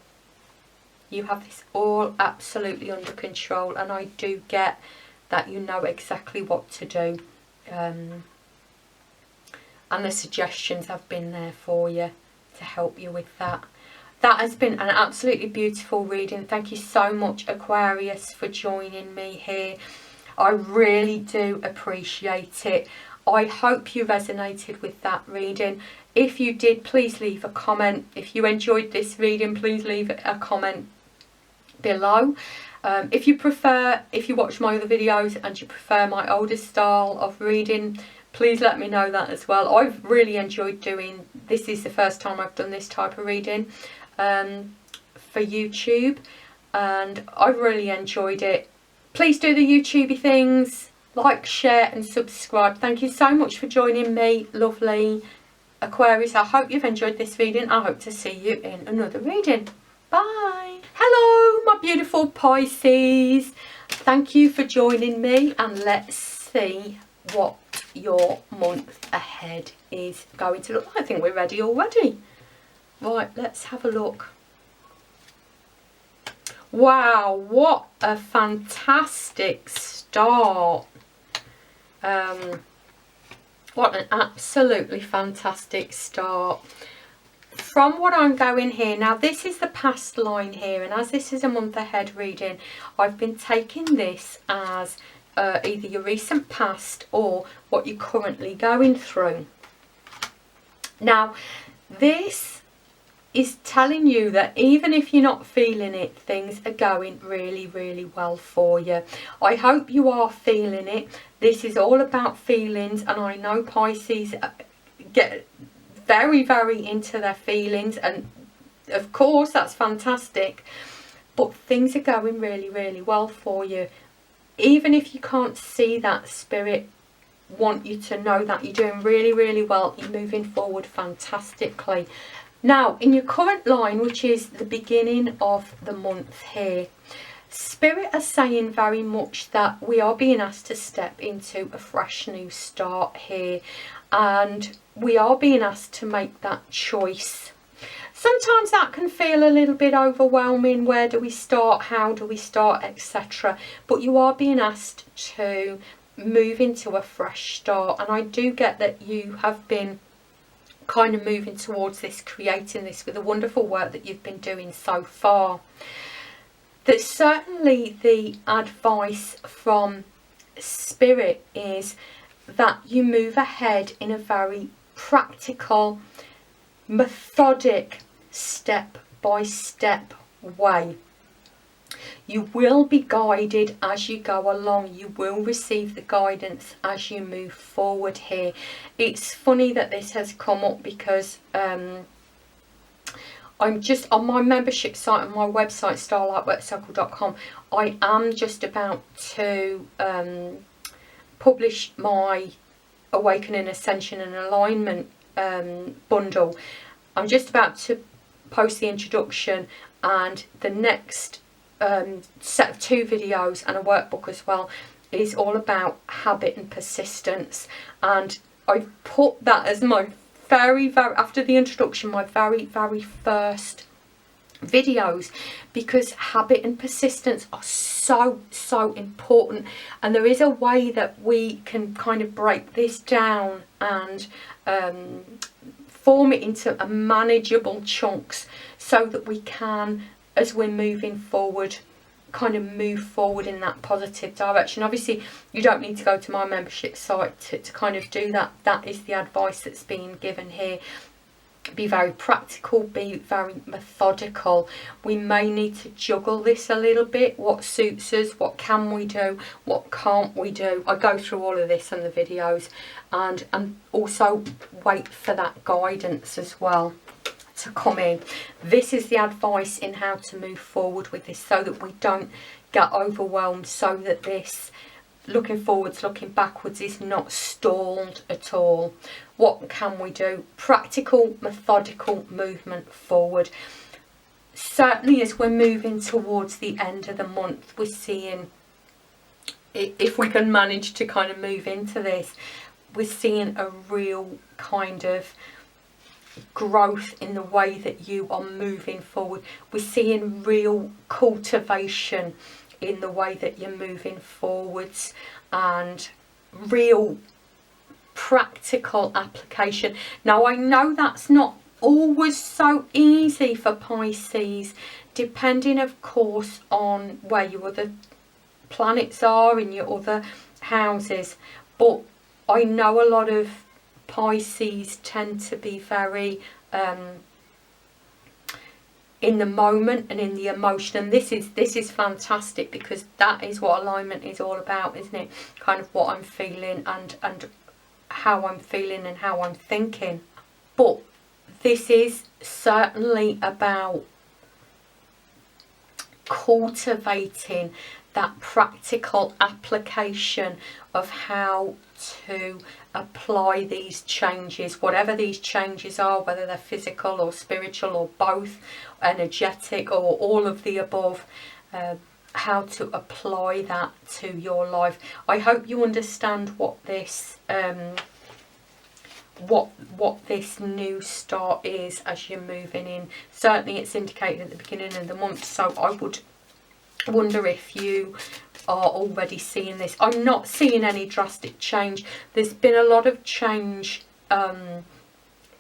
You have this all absolutely under control, and I do get that you know exactly what to do. And the suggestions have been there for you to help you with that. That has been an absolutely beautiful reading. Thank you so much, Aquarius, for joining me here. I really do appreciate it. I hope you resonated with that reading. If you did, please leave a comment. If you enjoyed this reading, please leave a comment below. If you watch my other videos and you prefer my older style of reading, please let me know that as well. I've really enjoyed doing this. Is the first time I've done this type of reading for YouTube, and I've really enjoyed it. Please do the YouTubey things, like, share and subscribe. Thank you so much for joining me, lovely Aquarius. I hope you've enjoyed this reading. I hope to see you in another reading. Bye. Hello, my beautiful Pisces. Thank you for joining me, and let's see what your month ahead is going to look like. I think we're ready already. Right, let's have a look. Wow, what a fantastic start. What an absolutely fantastic start. From what I'm going here, now this is the past line here, and as this is a month ahead reading, I've been taking this as either your recent past or what you're currently going through. Now, this is telling you that even if you're not feeling it, things are going really, really well for you. I hope you are feeling it. This is all about feelings, and I know Pisces get very, very into their feelings, and of course that's fantastic, but things are going really, really well for you. Even if you can't see that, Spirit want you to know that you're doing really, really well. You're moving forward fantastically. Now, in your current line, which is the beginning of the month here, Spirit are saying very much that we are being asked to step into a fresh new start here, and we are being asked to make that choice. Sometimes that can feel a little bit overwhelming. Where do we start? How do we start? Etc. But you are being asked to move into a fresh start, and I do get that you have been kind of moving towards this, creating this with the wonderful work that you've been doing so far. That certainly the advice from Spirit is that you move ahead in a very practical, methodic, step-by-step way. You will be guided as you go along. You will receive the guidance as you move forward here. It's funny that this has come up because I'm just on my membership site on my website, starlightworkcircle.com. I am just about to publish my Awakening, Ascension and Alignment bundle. I'm just about to post the introduction, and the next set of 2 videos and a workbook as well is all about habit and persistence, and I've put that as my very after the introduction, my very first videos, because habit and persistence are so important, and there is a way that we can kind of break this down and form it into a manageable chunks, so that we can, as we're moving forward, kind of move forward in that positive direction. Obviously you don't need to go to my membership site to kind of do that. That is the advice that's being given here. Be very practical, be very methodical. We may need to juggle this a little bit. What suits us, what can we do, what can't we do. I go through all of this in the videos, and also wait for that guidance as well to come in. This is the advice in how to move forward with this, so that we don't get overwhelmed, so that this looking forwards, looking backwards is not stalled at all. What can we do? Practical, methodical movement forward. Certainly as we're moving towards the end of the month, we're seeing, if we can manage to kind of move into this, we're seeing a real kind of growth in the way that you are moving forward. We're seeing real cultivation in the way that you're moving forwards, and real practical application. Now I know that's not always so easy for Pisces, depending of course on where your other planets are in your other houses, but I know a lot of Pisces tend to be very in the moment and in the emotion, and this is fantastic, because that is what alignment is all about, isn't it? Kind of what I'm feeling and how I'm feeling and how I'm thinking. But this is certainly about cultivating that practical application of how to apply these changes, whatever these changes are, whether they're physical or spiritual or both, energetic or all of the above, how to apply that to your life. I hope you understand what this what this new start is as you're moving in. Certainly it's indicated at the beginning of the month, so I would wonder if you are already seeing this. I'm not seeing any drastic change. There's been a lot of change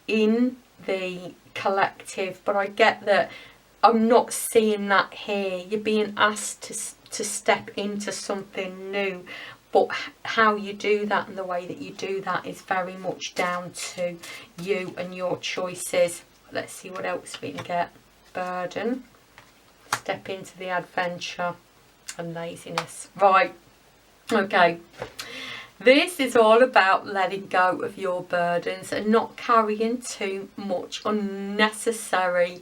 in the collective, but I get that I'm not seeing that here. You're being asked to step into something new, but how you do that and the way that you do that is very much down to you and your choices. Let's see what else we can get. Burden. Step into the adventure and laziness. Right, okay, this is all about letting go of your burdens and not carrying too much unnecessary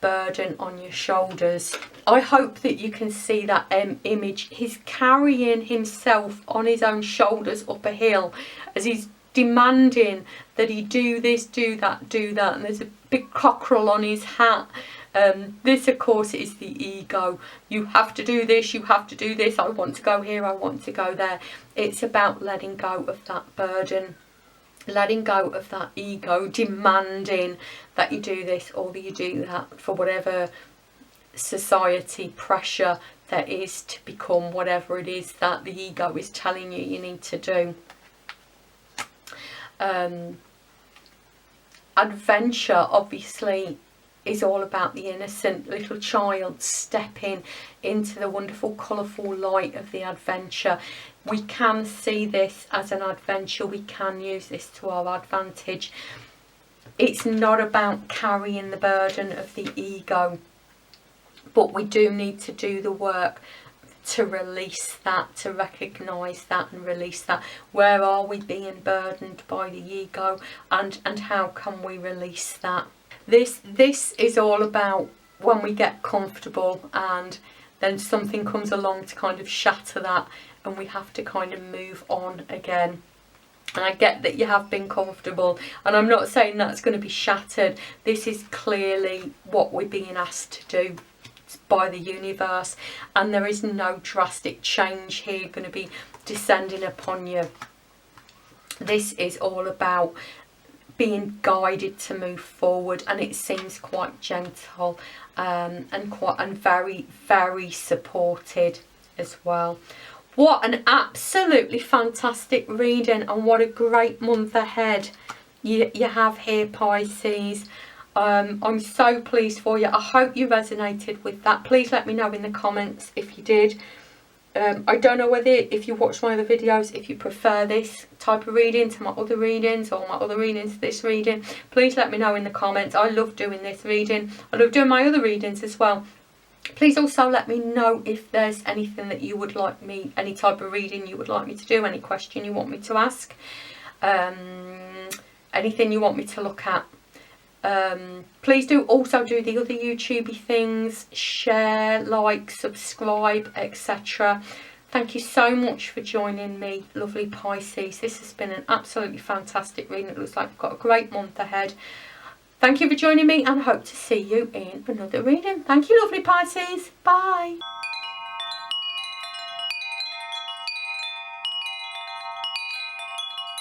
burden on your shoulders. I hope that you can see that image. He's carrying himself on his own shoulders up a hill as he's demanding that he do this, do that, and there's a big cockerel on his hat. This, of course, is the ego. You have to do this, you have to do this, I want to go here, I want to go there. It's about letting go of that burden, letting go of that ego, demanding that you do this or that you do that for whatever society pressure there is to become whatever it is that the ego is telling you you need to do. Adventure, obviously, is all about the innocent little child stepping into the wonderful, colourful light of the adventure. We can see this as an adventure. We can use this to our advantage. It's not about carrying the burden of the ego, but we do need to do the work to release that, to recognise that and release that. Where are we being burdened by the ego, and how can we release that? This is all about when we get comfortable and then something comes along to kind of shatter that, and we have to kind of move on again. And I get that you have been comfortable, and I'm not saying that's going to be shattered. This is clearly what we're being asked to do by the universe, and there is no drastic change here going to be descending upon you. This is all about being guided to move forward, and it seems quite gentle and very, very supported as well. What an absolutely fantastic reading, and what a great month ahead you have here, Pisces. I'm so pleased for you. I hope you resonated with that. Please let me know in the comments if you did. I don't know whether, if you watch my other videos, if you prefer this type of reading to my other readings, or my other readings to this reading. Please let me know in the comments. I love doing this reading. I love doing my other readings as well. Please also let me know if there's anything that you would like me, any type of reading you would like me to do, any question you want me to ask, anything you want me to look at. Please do also do the other YouTubey things, share, like, subscribe, etc. Thank you so much for joining me, lovely Pisces. This has been an absolutely fantastic reading. It looks like we've got a great month ahead. Thank you for joining me, and I hope to see you in another reading. Thank you, lovely Pisces. Bye.